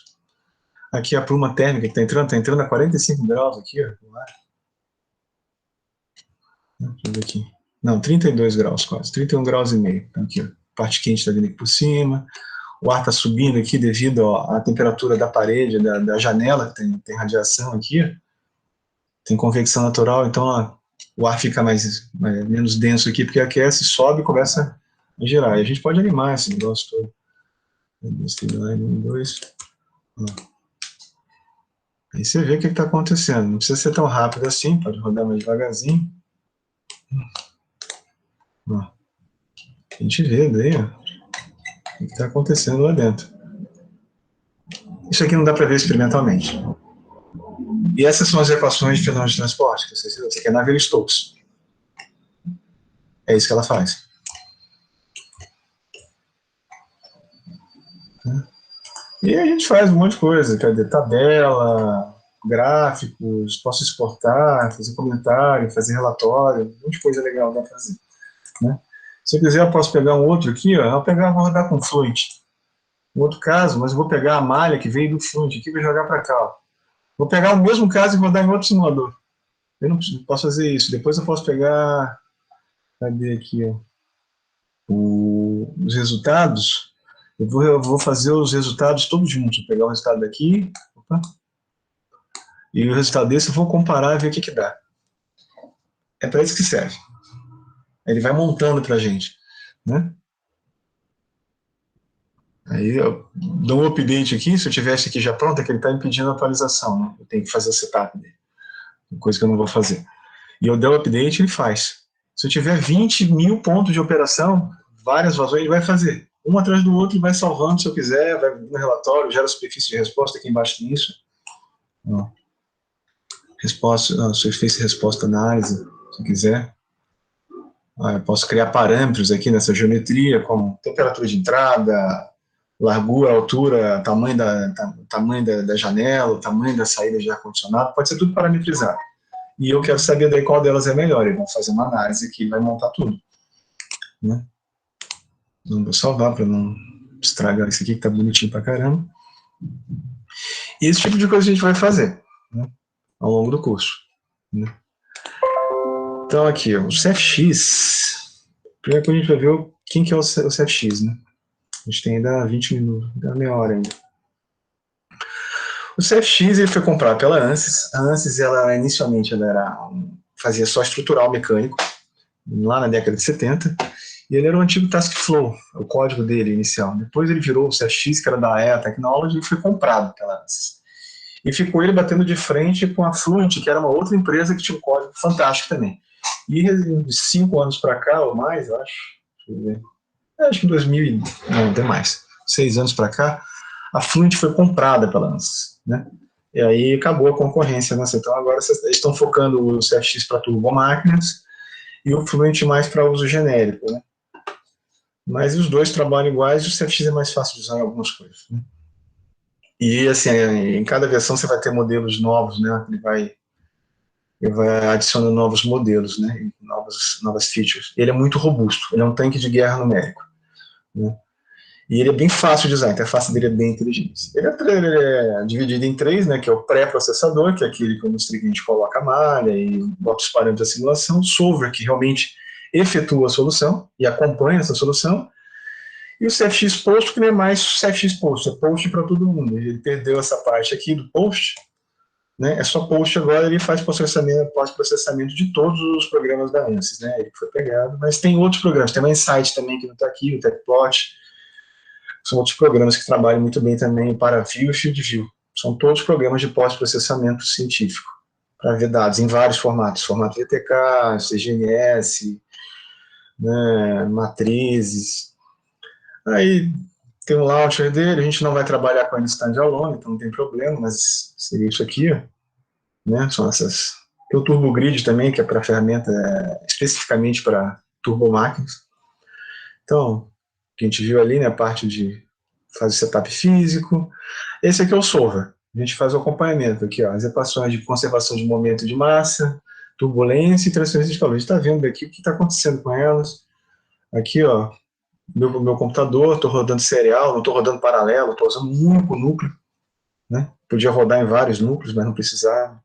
Aqui a pluma térmica que está entrando a 45 graus aqui, ó. Deixa eu ver aqui. Não, 32 graus quase, 31 graus e meio. Então aqui, ó, parte quente está vindo aqui por cima. O ar está subindo aqui devido à temperatura da parede, da janela, que tem radiação aqui. Tem convecção natural, então ó, o ar fica menos denso aqui, porque aquece, sobe e começa a girar. E a gente pode animar esse negócio todo. Aí você vê o que está acontecendo. Não precisa ser tão rápido assim, pode rodar mais devagarzinho. Ó. A gente vê daí, ó, o que está acontecendo lá dentro. Isso aqui não dá para ver experimentalmente. E essas são as equações de fenômeno de transporte. Você quer Navier-Stokes. É isso que ela faz. E a gente faz um monte de coisa, cadê? Tabela, gráficos, posso exportar, fazer comentário, fazer relatório, um monte de coisa legal dá para fazer, né? Se eu quiser, eu posso pegar um outro aqui, ó, vou rodar com Fluent. Um outro caso, mas eu vou pegar a malha que veio do Fluent aqui e vou jogar para cá, ó. Vou pegar o mesmo caso e rodar em outro simulador. Eu não posso fazer isso. Depois eu posso pegar, cadê aqui, ó, os resultados. Eu vou fazer os resultados todos juntos. Vou pegar o resultado daqui, opa, e o resultado desse eu vou comparar e ver o que dá. É para isso que serve. Ele vai montando para a gente, né? Aí eu dou um update aqui, se eu tivesse aqui já pronto, é que ele está impedindo a atualização, né? Eu tenho que fazer o setup dele, coisa que eu não vou fazer. E eu der o update, ele faz. Se eu tiver 20 mil pontos de operação, várias vazões, ele vai fazer. Um atrás do outro, ele vai salvando se eu quiser, vai no relatório, gera superfície de resposta, aqui embaixo tem isso. Ó. Resposta, superfície de resposta análise, se quiser. Eu posso criar parâmetros aqui nessa geometria, como temperatura de entrada, largura, altura, tamanho da janela, tamanho da saída de ar-condicionado, pode ser tudo parametrizado. E eu quero saber daí qual delas é melhor. Eles vão fazer uma análise aqui e vai montar tudo, né? Não vou salvar para não estragar isso aqui que tá bonitinho pra caramba. E esse tipo de coisa a gente vai fazer, né, ao longo do curso, né? Então aqui, o CFX. Primeiro que a gente vai ver quem que é o CFX, né? A gente tem ainda 20 minutos, ainda meia hora ainda. O CFX ele foi comprado pela ANSYS. A ANSYS, inicialmente, fazia só estrutural mecânico, lá na década de 70, e ele era o antigo TaskFlow, o código dele inicial. Depois ele virou o CX, que era da EA Technology, e foi comprado pela ANSYS. E ficou ele batendo de frente com a Fluent, que era uma outra empresa que tinha um código fantástico também. E de 5 anos para cá, ou mais, eu acho, deixa eu ver, acho que 2000, não, tem mais, 6 anos para cá, a Fluent foi comprada pela ANSYS, né? E aí acabou a concorrência, né? Então agora eles estão focando o CFX para turbomáquinas e o Fluent mais para uso genérico, né? Mas os dois trabalham iguais e o CFX é mais fácil de usar em algumas coisas, né? E assim, em cada versão você vai ter modelos novos, né? Ele vai adicionando novos modelos, né? Novas features. Ele é muito robusto, ele é um tanque de guerra numérico, né? E ele é bem fácil de usar, a interface dele é bem inteligente. Ele é dividido em 3, né, que é o pré-processador, que é aquele que eu mostrei que a gente coloca a malha e bota os parâmetros da simulação, o solver, que realmente efetua a solução e acompanha essa solução, e o CFX Post, que não é mais CFX Post, é Post para todo mundo. Ele perdeu essa parte aqui do Post, né, é só Post agora, ele faz pós-processamento de todos os programas da ANSYS, né, ele foi pegado, mas tem outros programas, tem uma Insight também que não está aqui, o TechPlot, são outros programas que trabalham muito bem também para View e Field View. São todos programas de pós-processamento científico, para ver dados em vários formatos, formato VTK, CGNS, né, matrizes. Aí tem um launcher dele, a gente não vai trabalhar com ele standalone, então não tem problema, mas seria isso aqui, né, são essas... Tem o Turbo Grid também, que é para ferramenta especificamente para turbomáquinas. Então, que a gente viu ali, né, a parte de fazer o setup físico. Esse aqui é o solver. A gente faz o acompanhamento aqui, ó, as equações de conservação de momento de massa, turbulência e transferência de calor. A gente está vendo aqui o que está acontecendo com elas. Aqui, ó, meu computador, estou rodando serial, não estou rodando paralelo, estou usando um único núcleo, né? Podia rodar em vários núcleos, mas não precisava,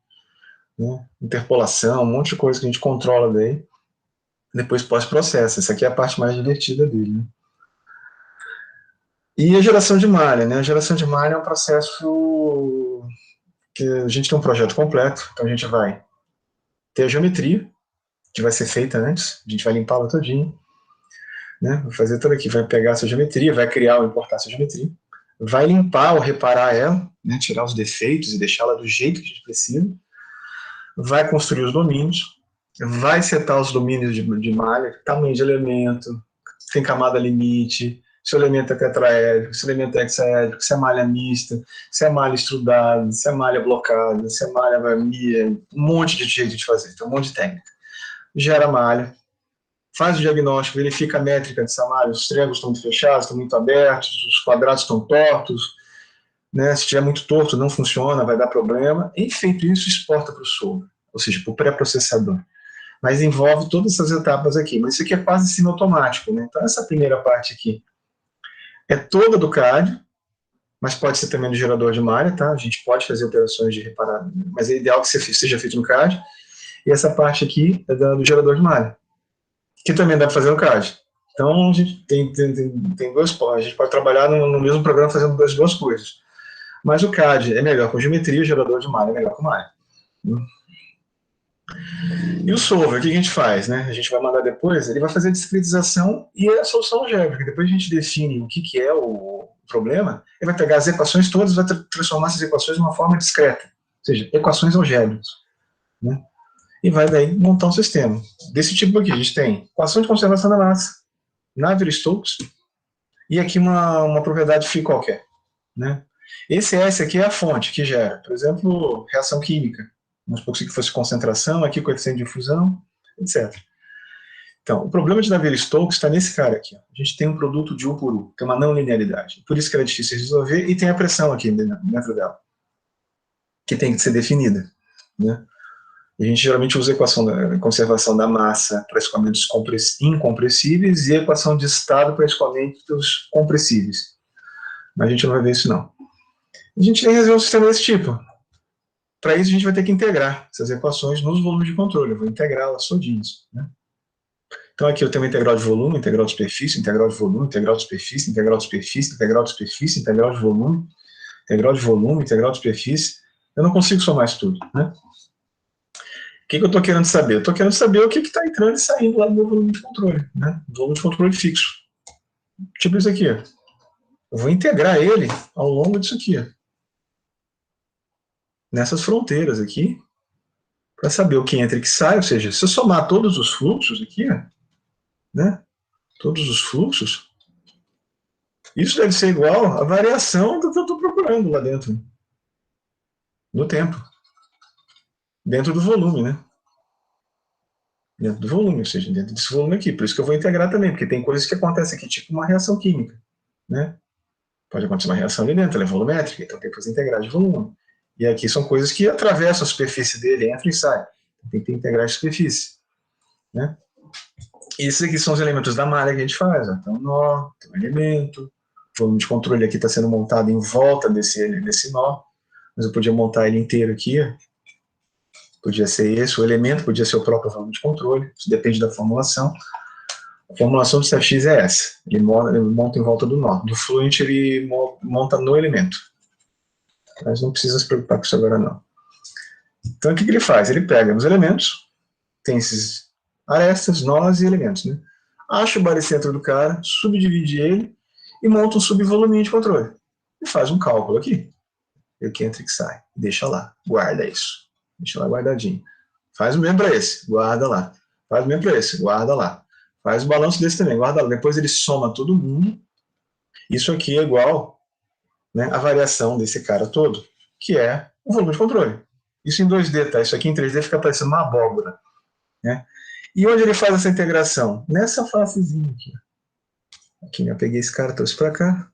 né? Interpolação, um monte de coisa que a gente controla daí. Depois pós-processo. Essa aqui é a parte mais divertida dele, né? E a geração de malha, né? A geração de malha é um processo que a gente tem um projeto completo, então a gente vai ter a geometria, que vai ser feita antes, a gente vai limpá-la todinho, né? Vai fazer tudo aqui, vai pegar essa geometria, vai criar ou importar essa geometria, vai limpar ou reparar ela, né? Tirar os defeitos e deixá-la do jeito que a gente precisa, vai construir os domínios, vai setar os domínios de malha, tamanho de elemento, tem camada limite, se o elemento é tetraédrico, se o elemento é hexaédrico, se é malha mista, se é malha estrudada, se é malha blocada, se é malha vamia, um monte de jeito de fazer, tem um monte de técnica. Gera malha, faz o diagnóstico, verifica a métrica dessa malha, os triângulos estão muito fechados, estão muito abertos, os quadrados estão tortos, né? Se estiver muito torto, não funciona, vai dar problema. E feito isso, exporta para o solver, ou seja, para o pré-processador. Mas envolve todas essas etapas aqui. Mas isso aqui é quase semi-automático, né? Então, essa primeira parte aqui é toda do CAD, mas pode ser também do gerador de malha, tá? A gente pode fazer operações de reparar, mas é ideal que seja feito no CAD. E essa parte aqui é do gerador de malha, que também dá para fazer no CAD. Então, a gente tem duas, a gente pode trabalhar no mesmo programa fazendo as duas coisas. Mas o CAD é melhor com geometria, o gerador de malha é melhor com malha. E o solver, o que a gente faz, né? A gente vai mandar depois, ele vai fazer a discretização e a solução algébrica. Depois a gente define o que é o problema, ele vai pegar as equações todas e vai transformar essas equações de uma forma discreta, ou seja, equações algébricas, né? E vai daí montar um sistema. Desse tipo aqui, a gente tem equação de conservação da massa, Navier-Stokes, e aqui uma propriedade φ qualquer, né? Esse S aqui é a fonte que gera, por exemplo, reação química. Vamos supor que fosse concentração, aqui coeficiente de fusão, etc. Então, o problema de Navier-Stokes está nesse cara aqui. Ó. A gente tem um produto de U por U, tem uma não linearidade. Por isso que ela é difícil de resolver, e tem a pressão aqui dentro dela, que tem que ser definida, né? E a gente geralmente usa a equação da conservação da massa para escoamentos incompressíveis e a equação de estado para escoamentos compressíveis. Mas a gente não vai ver isso, não. A gente tem que resolver um sistema desse tipo. Para isso, a gente vai ter que integrar essas equações nos volumes de controle. Eu vou integrá-las todinhas, né? Então, aqui eu tenho uma integral de volume, integral de superfície, integral de volume, integral de superfície, integral de superfície, integral de superfície, integral de volume, integral de volume, integral de superfície. Eu não consigo somar isso tudo, né? que eu estou querendo saber? Eu estou querendo saber o que está entrando e saindo lá do meu volume de controle, né? Volume de controle fixo. Tipo isso aqui, ó. Eu vou integrar ele ao longo disso aqui, ó. Nessas fronteiras aqui, para saber o que entra e o que sai, ou seja, se eu somar todos os fluxos aqui, ó, né? Todos os fluxos, isso deve ser igual à variação do que eu estou procurando lá dentro, no tempo. Dentro do volume, né? Dentro do volume, ou seja, dentro desse volume aqui. Por isso que eu vou integrar também, porque tem coisas que acontecem aqui, tipo uma reação química, né? Pode acontecer uma reação ali dentro, ela é volumétrica, então tem que fazer integrar de volume. E aqui são coisas que atravessam a superfície dele, entram e saem. Tem que ter integrar de superfície, né? E esses aqui são os elementos da malha que a gente faz. Ó. Então, nó, tem um elemento, o volume de controle aqui está sendo montado em volta desse nó, mas eu podia montar ele inteiro aqui, ó. Podia ser esse, o elemento podia ser o próprio volume de controle, isso depende da formulação. A formulação do CFX é essa, ele monta em volta do nó. Do Fluent ele monta no elemento. Mas não precisa se preocupar com isso agora não. Então o que ele faz? Ele pega os elementos, tem esses arestas, nós e elementos, né? Acha o baricentro do cara, subdivide ele e monta um subvoluminho de controle. E faz um cálculo aqui. O que entra e que sai. Deixa lá, guarda isso. Deixa lá guardadinho. Faz o mesmo para esse, guarda lá. Faz o mesmo para esse, guarda lá. Faz o balanço desse também, guarda lá. Depois ele soma todo mundo. Isso aqui é igual, né, a variação desse cara todo, que é o volume de controle. Isso em 2D, tá? Isso aqui em 3D fica parecendo uma abóbora, né? E onde ele faz essa integração? Nessa facezinha aqui. Aqui, né? Eu peguei esse cara, trouxe para cá,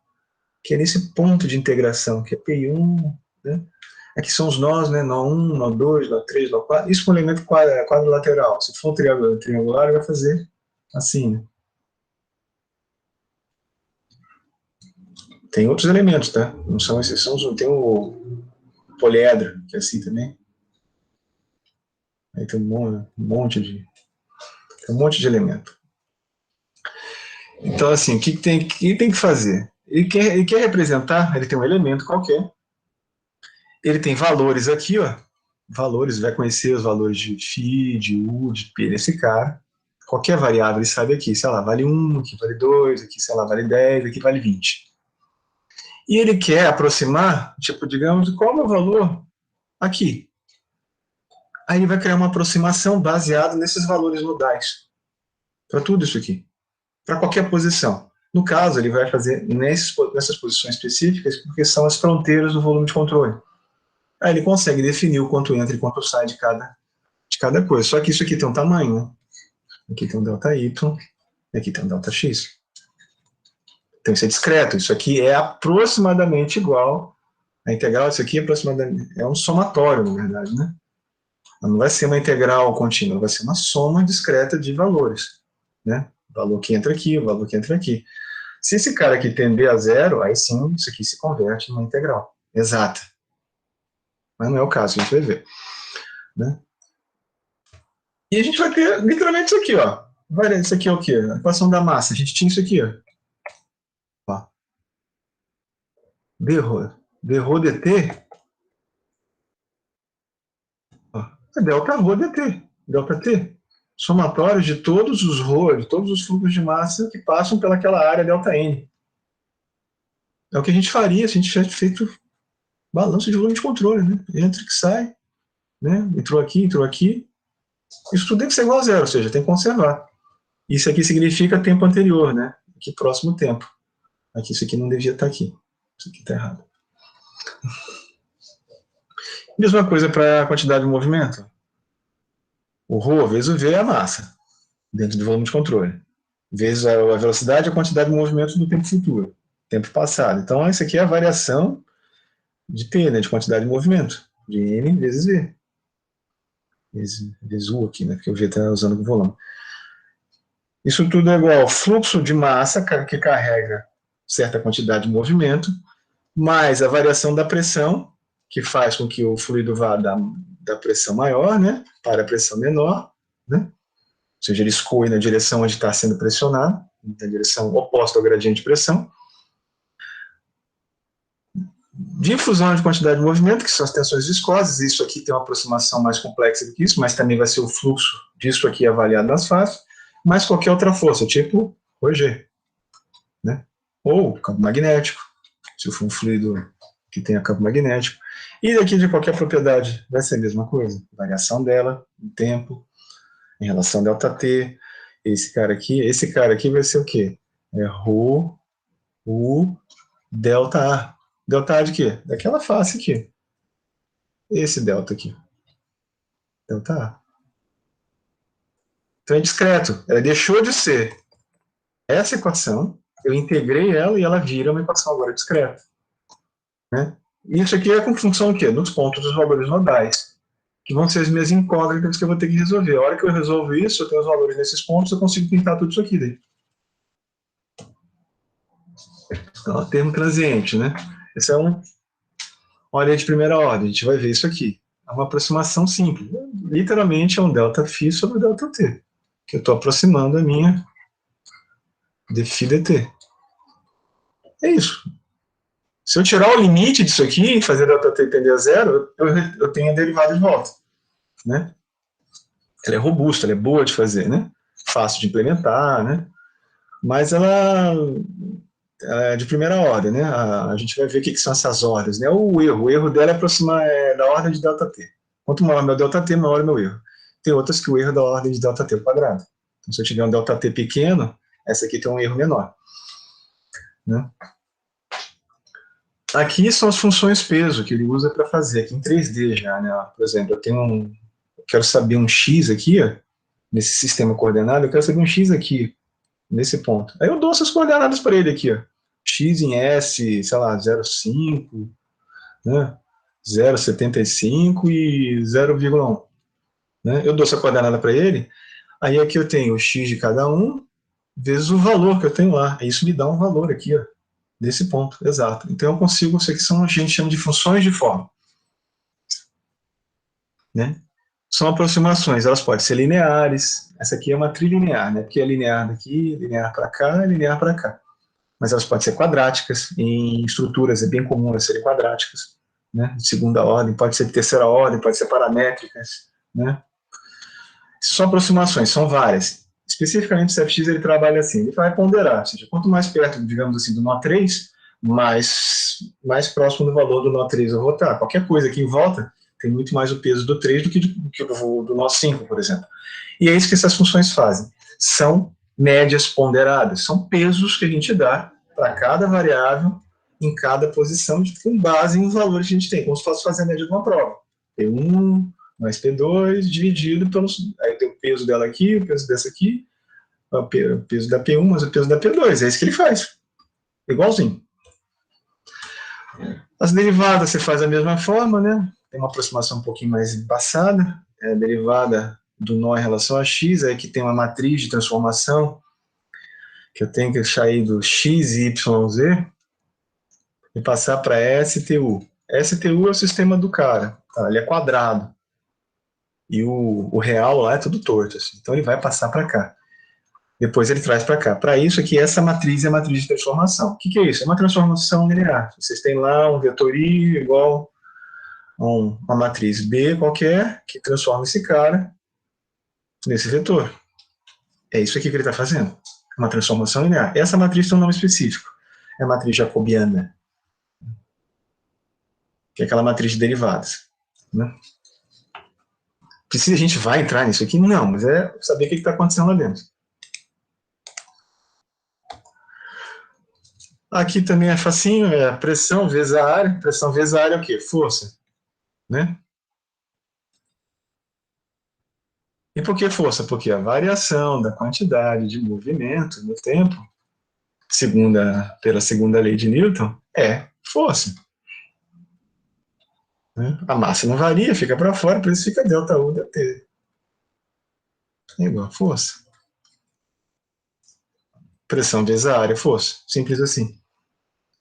que é nesse ponto de integração, que é P1, né? Aqui são os nós, né? Nó 1, nó 2, nó 3, nó 4. Isso com um elemento quadrilateral. Se for triangular, vai fazer assim, né? Tem outros elementos, tá? Não são esses, tem o poliedro, que é assim também. Aí tem um monte de elemento. Então, assim, o que tem que fazer? Ele quer representar, ele tem um elemento qualquer, ele tem valores aqui, ó, valores, vai conhecer os valores de φ, de u, de p desse cara, qualquer variável ele sabe aqui, sei lá, vale 1, aqui vale 2, aqui, sei lá, vale 10, aqui vale 20. E ele quer aproximar, tipo, digamos, qual é o meu valor aqui. Aí ele vai criar uma aproximação baseada nesses valores nodais, para tudo isso aqui, para qualquer posição. No caso, ele vai fazer nessas posições específicas, porque são as fronteiras do volume de controle. Aí ele consegue definir o quanto entra e quanto sai de cada coisa. Só que isso aqui tem um tamanho, né? Aqui tem um ΔY, e aqui tem um ΔX. Então isso é discreto, isso aqui é aproximadamente igual, a integral disso aqui é um somatório, na verdade, né? Não vai ser uma integral contínua, vai ser uma soma discreta de valores, né? O valor que entra aqui, o valor que entra aqui. Se esse cara aqui tender a zero, aí sim, isso aqui se converte numa integral exata. Mas não é o caso, a gente vai ver. Né? E a gente vai ter literalmente isso aqui, ó. Isso aqui é o quê? A equação da massa. A gente tinha isso aqui, ó. Dρ dt é Δρ dt. ΔT. Somatório de todos os ρ, de todos os fluxos de massa que passam pelaquela área ΔN. É o que a gente faria se a gente tivesse feito balanço de volume de controle, né? Entra que sai, né? Entrou aqui. Isso tudo tem que ser igual a zero, ou seja, tem que conservar. Isso aqui significa tempo anterior, né? Aqui próximo tempo. Aqui isso aqui não devia estar aqui. Isso aqui está errado. Mesma coisa para a quantidade de movimento. O ρ vezes o v é a massa, dentro do volume de controle. Vezes a velocidade é a quantidade de movimento do tempo futuro, tempo passado. Então, isso aqui é a variação de t, né, de quantidade de movimento, de m vezes v. Vezes u aqui, né, porque o v está usando o volume. Isso tudo é igual ao fluxo de massa que carrega certa quantidade de movimento, mais a variação da pressão, que faz com que o fluido vá da pressão maior, né, para a pressão menor, né? Ou seja, ele escoe na direção onde está sendo pressionado, na direção oposta ao gradiente de pressão. Difusão de quantidade de movimento, que são as tensões viscosas. Isso aqui tem uma aproximação mais complexa do que isso, mas também vai ser o fluxo disso aqui avaliado nas fases, mas qualquer outra força, tipo Roger, né? Ou campo magnético, se for um fluido que tenha campo magnético. E daqui de qualquer propriedade vai ser a mesma coisa. Variação dela, em tempo, em relação a ΔT. Esse cara aqui vai ser o quê? É ρ, U, ΔA. ΔA de quê? Daquela face aqui. Esse delta aqui. ΔA. Então é discreto. Ela deixou de ser essa equação, eu integrei ela e ela vira uma equação agora discreta. Né? Isso aqui é com função do quê? Nos pontos dos valores nodais, que vão ser as minhas incógnitas que eu vou ter que resolver. A hora que eu resolvo isso, eu tenho os valores nesses pontos, eu consigo pintar tudo isso aqui daí. Então, é o termo transiente, né? Esse é uma ordem de primeira ordem, a gente vai ver isso aqui. É uma aproximação simples. Literalmente é um ΔΦ sobre ΔT, que eu estou aproximando a minha dφ dt. É isso. Se eu tirar o limite disso aqui e fazer ΔT tender a zero, eu tenho a derivada de volta. Né? Ela é robusta, ela é boa de fazer, né? Fácil de implementar, né? Mas ela é de primeira ordem, né? A gente vai ver o que são essas ordens, né? O erro dela é aproximar da ordem de ΔT. Quanto maior meu ΔT, maior é meu erro. Tem outras que o erro é da ordem de ΔT ao quadrado. Então, se eu tiver um ΔT pequeno, essa aqui tem um erro menor. Né? Aqui são as funções peso que ele usa para fazer, aqui em 3D já, né? Por exemplo, eu quero saber um x aqui, ó, nesse sistema coordenado, eu quero saber um x aqui, nesse ponto. Aí eu dou essas coordenadas para ele aqui, ó. X em S, sei lá, 0,5, né? 0,75 e 0,1. Né? Eu dou essa coordenada para ele, aí aqui eu tenho o x de cada um, vezes o valor que eu tenho lá. Isso me dá um valor aqui, ó, desse ponto, exato. Então eu consigo, isso aqui são, a gente chama de funções de forma. Né? São aproximações, elas podem ser lineares, essa aqui é uma trilinear, né? Porque é linear daqui, linear para cá, linear para cá. Mas elas podem ser quadráticas, em estruturas é bem comum elas serem quadráticas, né? De segunda ordem, pode ser de terceira ordem, pode ser paramétricas, né? São aproximações, são várias. Especificamente o CFX ele trabalha assim, ele vai ponderar, ou seja, quanto mais perto, digamos assim, do nó 3, mais próximo do valor do nó 3 eu vou estar. Qualquer coisa aqui em volta tem muito mais o peso do 3 do que do nó 5, por exemplo. E é isso que essas funções fazem. São médias ponderadas, são pesos que a gente dá para cada variável em cada posição, com base em valores que a gente tem, como se fosse fazer a média de uma prova. P1 mais P2 dividido pelos... Aí tem o peso dela aqui, o peso dessa aqui, o peso da P1 mais o peso da P2. É isso que ele faz. Igualzinho. As derivadas você faz da mesma forma, né? Tem uma aproximação um pouquinho mais embaçada. É a derivada do nó em relação a x, aí que tem uma matriz de transformação que eu tenho que deixar aí do x e yz e passar para STU. STU é o sistema do cara, tá? Ele é quadrado. E o real lá é tudo torto, assim. Então ele vai passar para cá. Depois ele traz para cá. Para isso aqui, essa matriz é a matriz de transformação. O que é isso? É uma transformação linear. Vocês têm lá um vetor I igual a uma matriz B qualquer, que transforma esse cara nesse vetor. É isso aqui que ele está fazendo. Uma transformação linear. Essa matriz tem um nome específico. É a matriz jacobiana. Que é aquela matriz de derivadas. Né? Se a gente vai entrar nisso aqui? Não, mas é saber o que está acontecendo lá dentro. Aqui também é facinho, é a pressão vezes a área. Pressão vezes a área é o quê? Força. Né? E por que força? Porque a variação da quantidade de movimento no tempo, pela segunda lei de Newton, é força. Né? A massa não varia, fica para fora, por isso fica ΔU dt. É igual a força. Pressão vezes a área, força. Simples assim.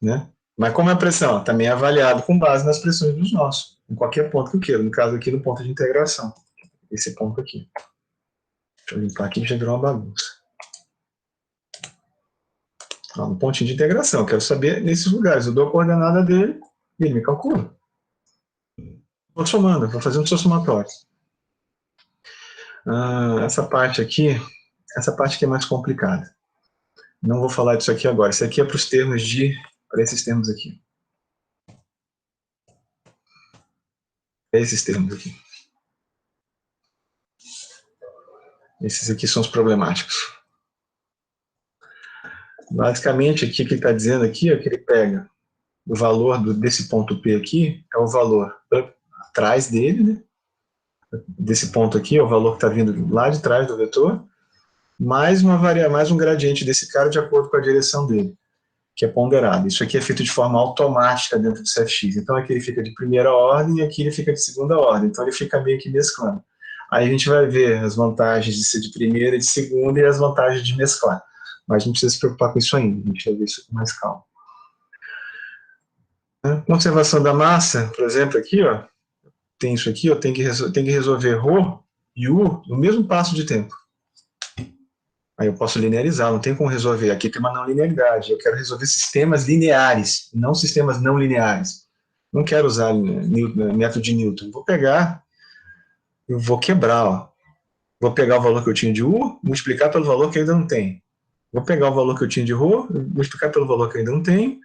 Né? Mas como é a pressão? Também é avaliado com base nas pressões dos nós, em qualquer ponto que eu queira. No caso aqui, no ponto de integração. Esse ponto aqui. Deixa eu limpar aqui, já virou uma bagunça. No pontinho de integração, eu quero saber nesses lugares. Eu dou a coordenada dele E ele me calcula. Vou somando, vou fazendo o seu somatório. Essa parte aqui é mais complicada. Não vou falar disso aqui agora. Isso aqui é para os termos para esses termos aqui. Esses termos aqui. Esses aqui são os problemáticos. Basicamente, aqui o que ele está dizendo aqui é que ele pega o valor desse ponto P aqui, é o valor atrás dele, né? Desse ponto aqui, é o valor que está vindo lá de trás do vetor, mais um gradiente desse cara de acordo com a direção dele, que é ponderado. Isso aqui é feito de forma automática dentro do CFX. Então aqui ele fica de primeira ordem e aqui ele fica de segunda ordem. Então ele fica meio que mesclando. Aí a gente vai ver as vantagens de ser de primeira e de segunda e as vantagens de mesclar. Mas não precisa se preocupar com isso ainda, a gente vai ver isso com mais calma. Conservação da massa, por exemplo, aqui, ó, tem isso aqui, ó, tem que resolver ρ e U no mesmo passo de tempo. Aí eu posso linearizar, não tem como resolver. Aqui tem uma não linearidade. Eu quero resolver sistemas lineares, não sistemas não lineares. Não quero usar método de Newton. Vou pegar, eu vou quebrar, ó. Vou pegar o valor que eu tinha de U, multiplicar pelo valor que ainda não tem. Vou pegar o valor que eu tinha de ρ, multiplicar pelo valor que ainda não tem,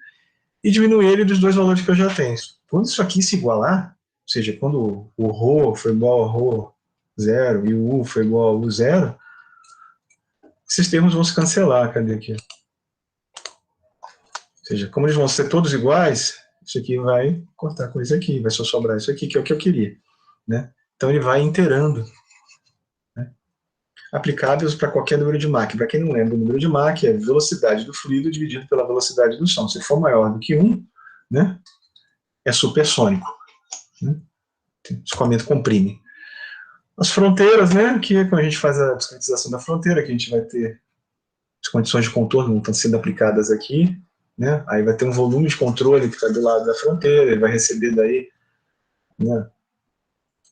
e diminuir ele dos dois valores que eu já tenho. Quando isso aqui se igualar, ou seja, quando o ρ for igual a ρ zero e o U for igual a U zero, esses termos vão se cancelar. Cadê aqui? Ou seja, como eles vão ser todos iguais, isso aqui vai cortar com isso aqui, vai só sobrar isso aqui, que é o que eu queria. Né? Então ele vai inteirando. Né? Aplicáveis para qualquer número de Mach. Para quem não lembra, o número de Mach é a velocidade do fluido dividido pela velocidade do som. Se for maior do que 1, né, é supersônico. Né? O escoamento comprime. As fronteiras, né, que é quando a gente faz a discretização da fronteira, que a gente vai ter as condições de contorno não estão sendo aplicadas aqui, né, aí vai ter um volume de controle que está do lado da fronteira, ele vai receber daí, né,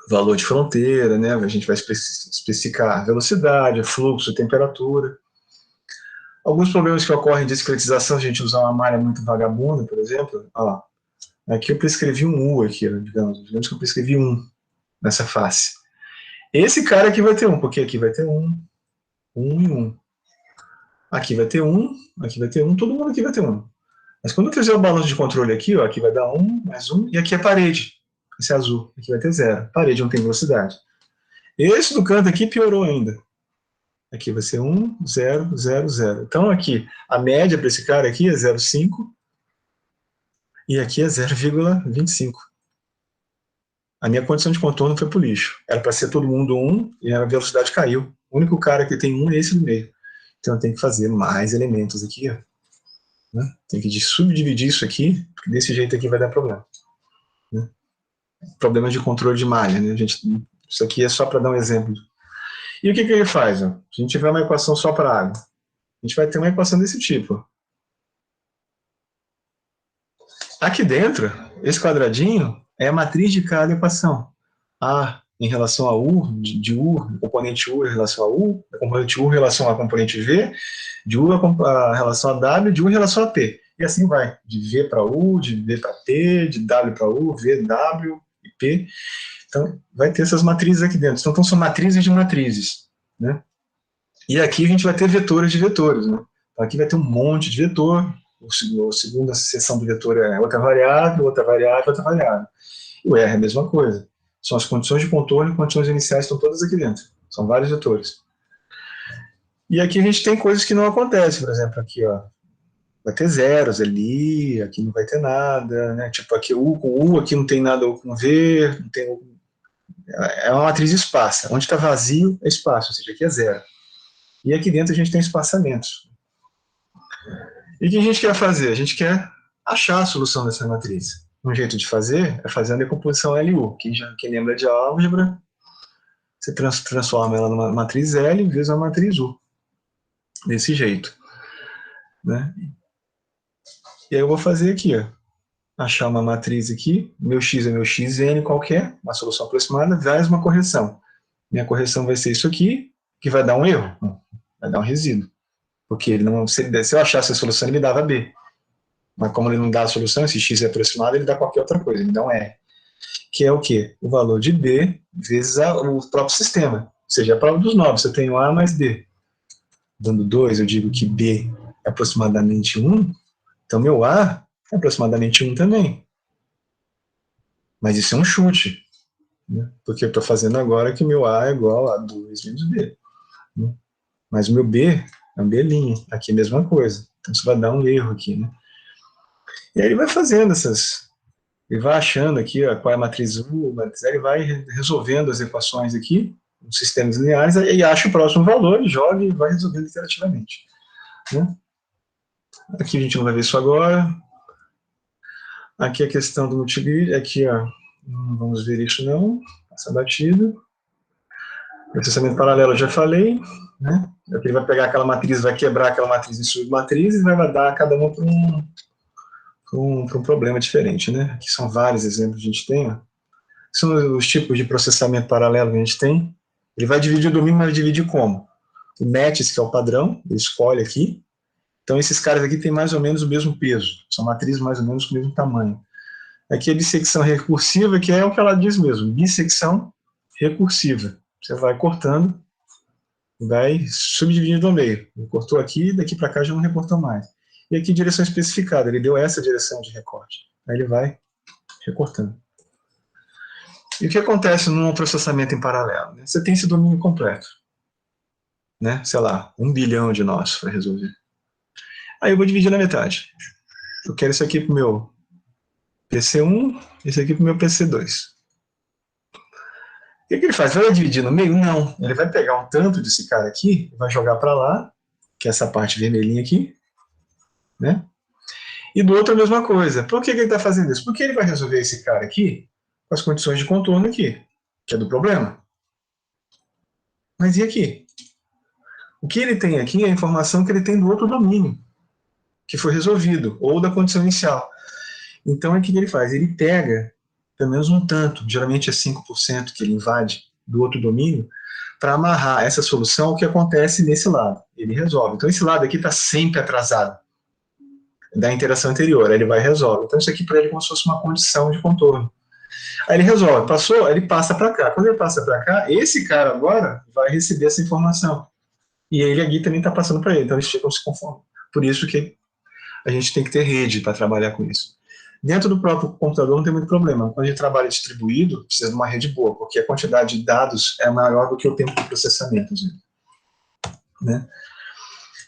valor de fronteira, né, a gente vai especificar velocidade, fluxo, temperatura. Alguns problemas que ocorrem de discretização, se a gente usar uma malha muito vagabunda, por exemplo, ó, aqui eu prescrevi um U aqui, digamos que eu prescrevi 1 nessa face. Esse cara aqui vai ter 1, porque aqui vai ter 1 e 1. Aqui vai ter 1, aqui vai ter 1, todo mundo aqui vai ter 1. Mas quando eu fizer o balanço de controle aqui, ó, aqui vai dar 1, mais 1, e aqui é parede. Esse é azul, aqui vai ter 0. Parede não tem velocidade. Esse do canto aqui piorou ainda. Aqui vai ser 1, 0, 0, 0. Então aqui, a média para esse cara aqui é 0,5, e aqui é 0,25. A minha condição de contorno foi pro lixo. Era para ser todo mundo 1 e a velocidade caiu. O único cara que tem 1 é esse do meio. Então eu tenho que fazer mais elementos aqui. Ó, né? Tem que subdividir isso aqui, porque desse jeito aqui vai dar problema. Né? Problemas de controle de malha. Né? Isso aqui é só para dar um exemplo. E o que ele faz? Ó? Se a gente tiver uma equação só para água, a gente vai ter uma equação desse tipo. Aqui dentro, esse quadradinho é a matriz de cada equação. A em relação a U, de U, componente U em relação a U, componente U em relação a componente V, de U a relação a W, de U em relação a P. E assim vai, de V para U, de V para P, de W para U, V, W e P. Então, vai ter essas matrizes aqui dentro. Então, são matrizes de matrizes. Né? E aqui a gente vai ter vetores de vetores. Né? Então, aqui vai ter um monte de vetor. A segunda seção do vetor é outra variável, outra variável, outra variável. E o R é a mesma coisa. São as condições de contorno e condições iniciais estão todas aqui dentro. São vários vetores. E aqui a gente tem coisas que não acontecem. Por exemplo, aqui, ó, vai ter zeros ali, aqui não vai ter nada. Né? Tipo, aqui U com U, aqui não tem nada U com V. Não tem... É uma matriz esparsa. Onde está vazio é espaço, ou seja, aqui é zero. E aqui dentro a gente tem espaçamentos. E o que a gente quer fazer? A gente quer achar a solução dessa matriz. Um jeito de fazer é fazer a decomposição LU. Quem lembra de álgebra, você transforma ela numa matriz L vezes uma matriz U. Desse jeito. Né? E aí eu vou fazer aqui, ó. Achar uma matriz aqui, meu x é meu xn qualquer, uma solução aproximada, vezes uma correção. Minha correção vai ser isso aqui, que vai dar um erro, vai dar um resíduo. Porque ele não, se eu achasse a solução, ele me dava B. Mas como ele não dá a solução, esse x é aproximado, ele dá qualquer outra coisa, ele dá um R. Que é o quê? O valor de B vezes o próprio sistema. Ou seja, a prova dos 9, se eu tenho A mais B. Dando 2, eu digo que B é aproximadamente 1, então meu A é aproximadamente 1 também. Mas isso é um chute, né? Porque eu estou fazendo agora que meu A é igual a 2 menos B. Né? Mas o meu B é um B', aqui é a mesma coisa. Então isso vai dar um erro aqui, né? E aí ele vai fazendo essas... Ele vai achando aqui ó, qual é a matriz U, matriz ele vai resolvendo as equações aqui, os sistemas lineares, e acha o próximo valor, e joga e vai resolvendo iterativamente. Né? Aqui a gente não vai ver isso agora. Aqui a questão do multigrid, aqui ó, não vamos ver isso não, passa batido. Processamento paralelo eu já falei, né? Ele vai pegar aquela matriz, vai quebrar aquela matriz em submatrizes e vai dar cada uma para um problema diferente, né? Aqui são vários exemplos que a gente tem, ó. São os tipos de processamento paralelo que a gente tem. Ele vai dividir o domínio, mas vai dividir como? O METIS, que é o padrão, ele escolhe aqui. Então, esses caras aqui têm mais ou menos o mesmo peso. São matrizes mais ou menos com o mesmo tamanho. Aqui a bissecção recursiva, que é o que ela diz mesmo, bissecção recursiva. Você vai cortando, vai subdividindo no meio. Ele cortou aqui, daqui para cá já não recortou mais. E aqui direção especificada, ele deu essa direção de recorte. Aí ele vai recortando. E o que acontece num processamento em paralelo? Você tem esse domínio completo. Né? Sei lá, 1 bilhão de nós para resolver. Aí eu vou dividir na metade. Eu quero isso aqui para o meu PC1, esse aqui para o meu PC2. O que ele faz? Vai dividir no meio? Não. Ele vai pegar um tanto desse cara aqui, vai jogar para lá, que é essa parte vermelhinha aqui, né? E do outro a mesma coisa. Por que ele está fazendo isso? Porque ele vai resolver esse cara aqui com as condições de contorno aqui, que é do problema. Mas e aqui? O que ele tem aqui é a informação que ele tem do outro domínio, que foi resolvido, ou da condição inicial. Então, o que ele faz? Ele pega pelo menos um tanto, geralmente é 5% que ele invade do outro domínio, para amarrar essa solução ao que acontece nesse lado. Ele resolve. Então, esse lado aqui está sempre atrasado da interação anterior, aí ele vai e resolve. Então, isso aqui para ele é como se fosse uma condição de contorno. Aí ele resolve, passou, aí ele passa para cá. Quando ele passa para cá, esse cara agora vai receber essa informação. E ele aqui também está passando para ele, então eles ficam se conformando. Por isso que a gente tem que ter rede para trabalhar com isso. Dentro do próprio computador não tem muito problema. Quando a gente trabalha distribuído, precisa de uma rede boa, porque a quantidade de dados é maior do que o tempo de processamento. Né?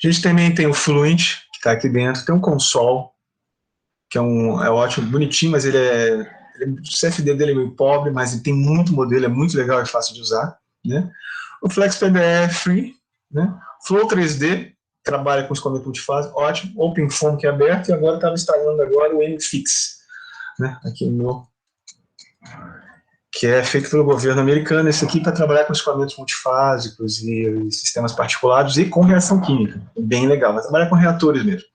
A gente também tem o Fluent, que está aqui dentro, tem um console, que é ótimo, bonitinho, mas o CFD dele é meio pobre, mas ele tem muito modelo, é muito legal e fácil de usar. Né? O FlexPDE é free, né? Flow 3D, trabalha com escoamento multifase, ótimo. OpenFOAM, que é aberto, e agora estava instalando agora o NFix, né? Aqui no meu, que é feito pelo governo americano, esse aqui para trabalhar com escoamentos multifásicos e sistemas particulados e com reação química. Bem legal, vai trabalhar com reatores mesmo.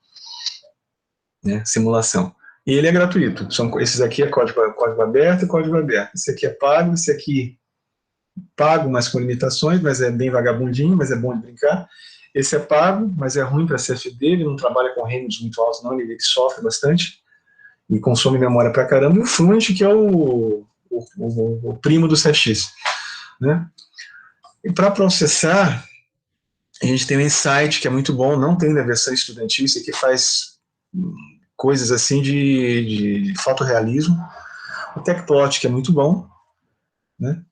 Né? Simulação. E ele é gratuito. Esses aqui é código aberto e código aberto. Esse aqui é pago, esse aqui pago, mas com limitações, mas é bem vagabundinho, mas é bom de brincar. Esse é pago, mas é ruim para CFD, ele não trabalha com rendos muito altos não, ele sofre bastante e consome memória pra caramba. E o Fluent, que é o primo do CFX. Né? E para processar, a gente tem o Insight, que é muito bom, não tem na versão estudantil, que faz coisas assim de fotorrealismo. O TechPlot, que é muito bom, né?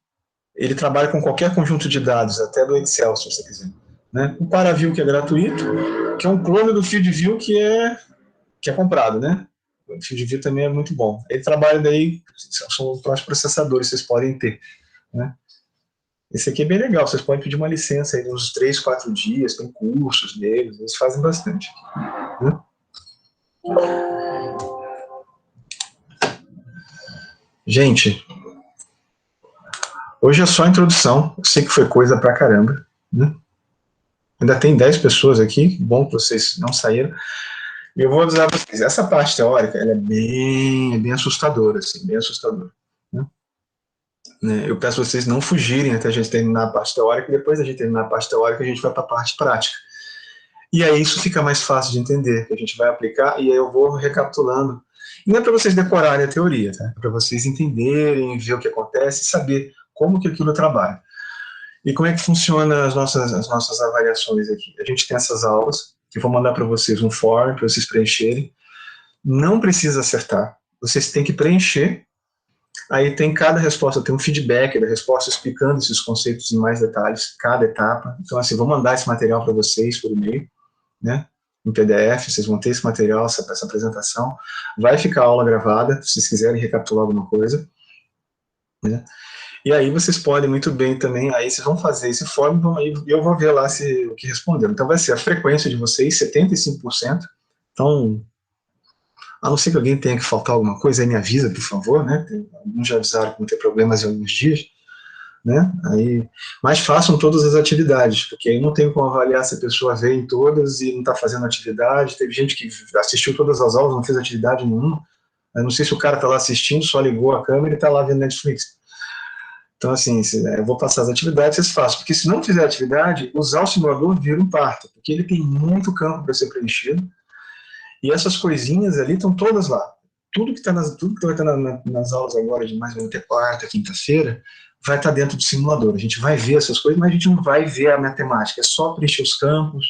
Ele trabalha com qualquer conjunto de dados, até do Excel, se você quiser. Né? O ParaView, que é gratuito, que é um clone do FieldView que é comprado, né? O FieldView também é muito bom. Ele trabalha daí, são os processadores que vocês podem ter. Né? Esse aqui é bem legal, vocês podem pedir uma licença aí uns 3, 4 dias, tem cursos deles, eles fazem bastante. Né? Gente, hoje é só a introdução, eu sei que foi coisa pra caramba, né? Ainda tem 10 pessoas aqui, bom que vocês não saíram. E eu vou avisar para vocês, essa parte teórica, ela é bem assustadora, assim, bem assustadora. Né? Eu peço a vocês não fugirem até a gente terminar a parte teórica, e depois da gente terminar a parte teórica, a gente vai para a parte prática. E aí isso fica mais fácil de entender, que a gente vai aplicar, e aí eu vou recapitulando. E não é para vocês decorarem a teoria, tá? É para vocês entenderem, ver o que acontece, saber como que aquilo trabalha. E como é que funciona as nossas avaliações aqui? A gente tem essas aulas, que eu vou mandar para vocês um form para vocês preencherem. Não precisa acertar, vocês têm que preencher. Aí tem cada resposta, tem um feedback da resposta explicando esses conceitos em mais detalhes, cada etapa. Então, assim, vou mandar esse material para vocês por e-mail, né? Em PDF, vocês vão ter esse material, essa apresentação. Vai ficar a aula gravada, se vocês quiserem recapitular alguma coisa, né? E aí vocês podem muito bem também, aí vocês vão fazer esse form e eu vou ver lá o que responderam. Então vai ser a frequência de vocês, 75%. Então, a não ser que alguém tenha que faltar alguma coisa, aí me avisa, por favor, né? Alguns já avisaram que vão ter problemas em alguns dias, né? Aí, mas façam todas as atividades, porque aí não tem como avaliar se a pessoa veio em todas e não está fazendo atividade. Teve gente que assistiu todas as aulas, não fez atividade nenhuma. Eu não sei se o cara está lá assistindo, só ligou a câmera e está lá vendo Netflix. Então, assim, eu vou passar as atividades, vocês façam. Porque se não fizer atividade, usar o simulador vira um parto, porque ele tem muito campo para ser preenchido. E essas coisinhas ali estão todas lá. Tudo que vai estar nas aulas agora, de mais ou menos até quarta, quinta-feira, vai estar dentro do simulador. A gente vai ver essas coisas, mas a gente não vai ver a matemática. É só preencher os campos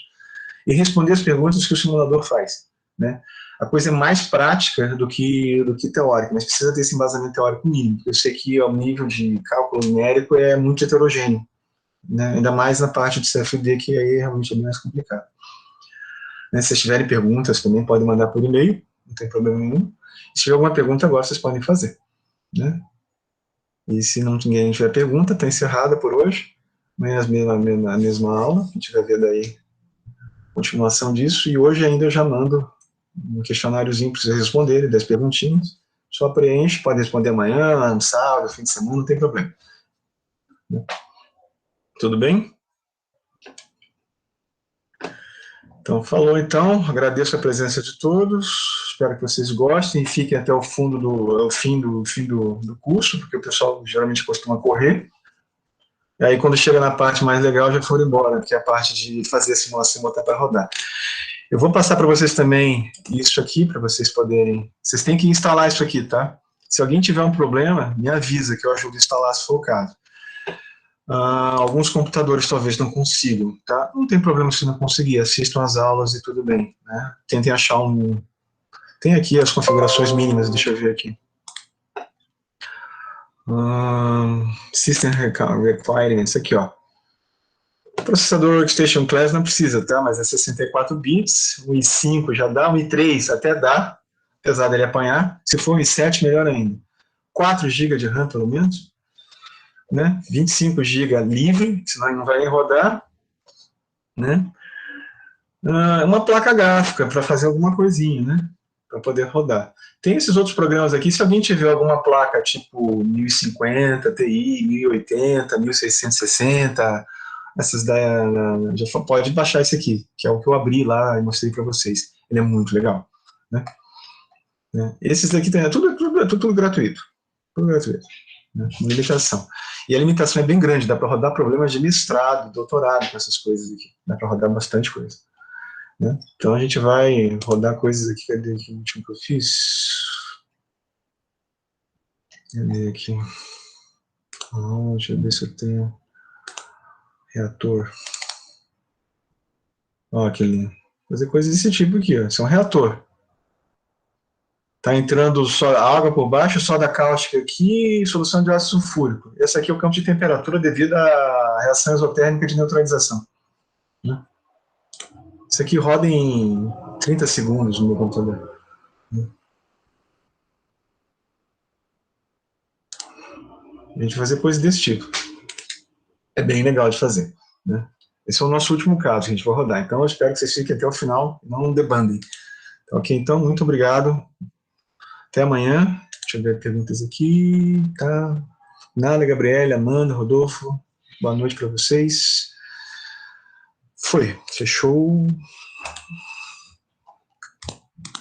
e responder as perguntas que o simulador faz, né? A coisa é mais prática do que teórica, mas precisa ter esse embasamento teórico mínimo. Eu sei que o nível de cálculo numérico é muito heterogêneo, né? Ainda mais na parte de CFD, que aí realmente é mais complicado. Né? Se vocês tiverem perguntas, também podem mandar por e-mail, não tem problema nenhum. Se tiver alguma pergunta agora, vocês podem fazer, né? E se não ninguém tiver pergunta, está encerrada por hoje. Amanhã a mesma aula, a gente vai ver daí continuação disso. E hoje ainda eu já mando um questionáriozinho para vocês responderem, 10 perguntinhas. Só preenche, pode responder amanhã, no sábado, fim de semana, não tem problema. Tudo bem? Então, falou então, agradeço a presença de todos, espero que vocês gostem e fiquem até o fim do curso, porque o pessoal geralmente costuma correr, e aí quando chega na parte mais legal já foram embora, que é a parte de fazer a simulação e botar para rodar. Eu vou passar para vocês também isso aqui, para vocês poderem, vocês têm que instalar isso aqui, tá? Se alguém tiver um problema, me avisa que eu ajudo a instalar se for o caso. Alguns computadores talvez não consigam, tá? Não tem problema se não conseguir, assistam as aulas e tudo bem, né? Tentem achar um... Tem aqui as configurações mínimas, deixa eu ver aqui. System Requirements, aqui ó. O processador Workstation Class não precisa, tá? Mas é 64 bits, o i5 já dá, o i3 até dá, apesar dele apanhar. Se for o i7, melhor ainda. 4 GB de RAM, pelo menos. Né? 25 GB livre, senão ele não vai nem rodar, né? Uma placa gráfica para fazer alguma coisinha, né? Para poder rodar. Tem esses outros programas aqui, se alguém tiver alguma placa tipo 1050 Ti, 1080, 1660, essas já pode baixar esse aqui, que é o que eu abri lá e mostrei para vocês. Ele é muito legal, né? Esses daqui tem tudo gratuito, tudo gratuito. Né, limitação. E a limitação é bem grande, dá para rodar problemas de mestrado, doutorado com essas coisas aqui. Dá para rodar bastante coisa. Né? Então a gente vai rodar coisas aqui, cadê aqui o último que eu fiz? Cadê aqui? Deixa eu ver se eu tenho reator. Ó, aquele. Fazer coisas desse tipo aqui, ó. Isso é um reator. Tá entrando só água por baixo, soda cáustica aqui e solução de ácido sulfúrico. Esse aqui é o campo de temperatura devido à reação exotérmica de neutralização. Né? Isso aqui roda em 30 segundos no meu computador. A gente vai fazer coisas desse tipo. É bem legal de fazer. Né? Esse é o nosso último caso que a gente vai rodar. Então eu espero que vocês fiquem até o final e não debandem. Então, ok, então, muito obrigado. Até amanhã. Deixa eu ver perguntas aqui. Tá. Nada, Gabriela, Amanda, Rodolfo. Boa noite para vocês. Foi. Fechou.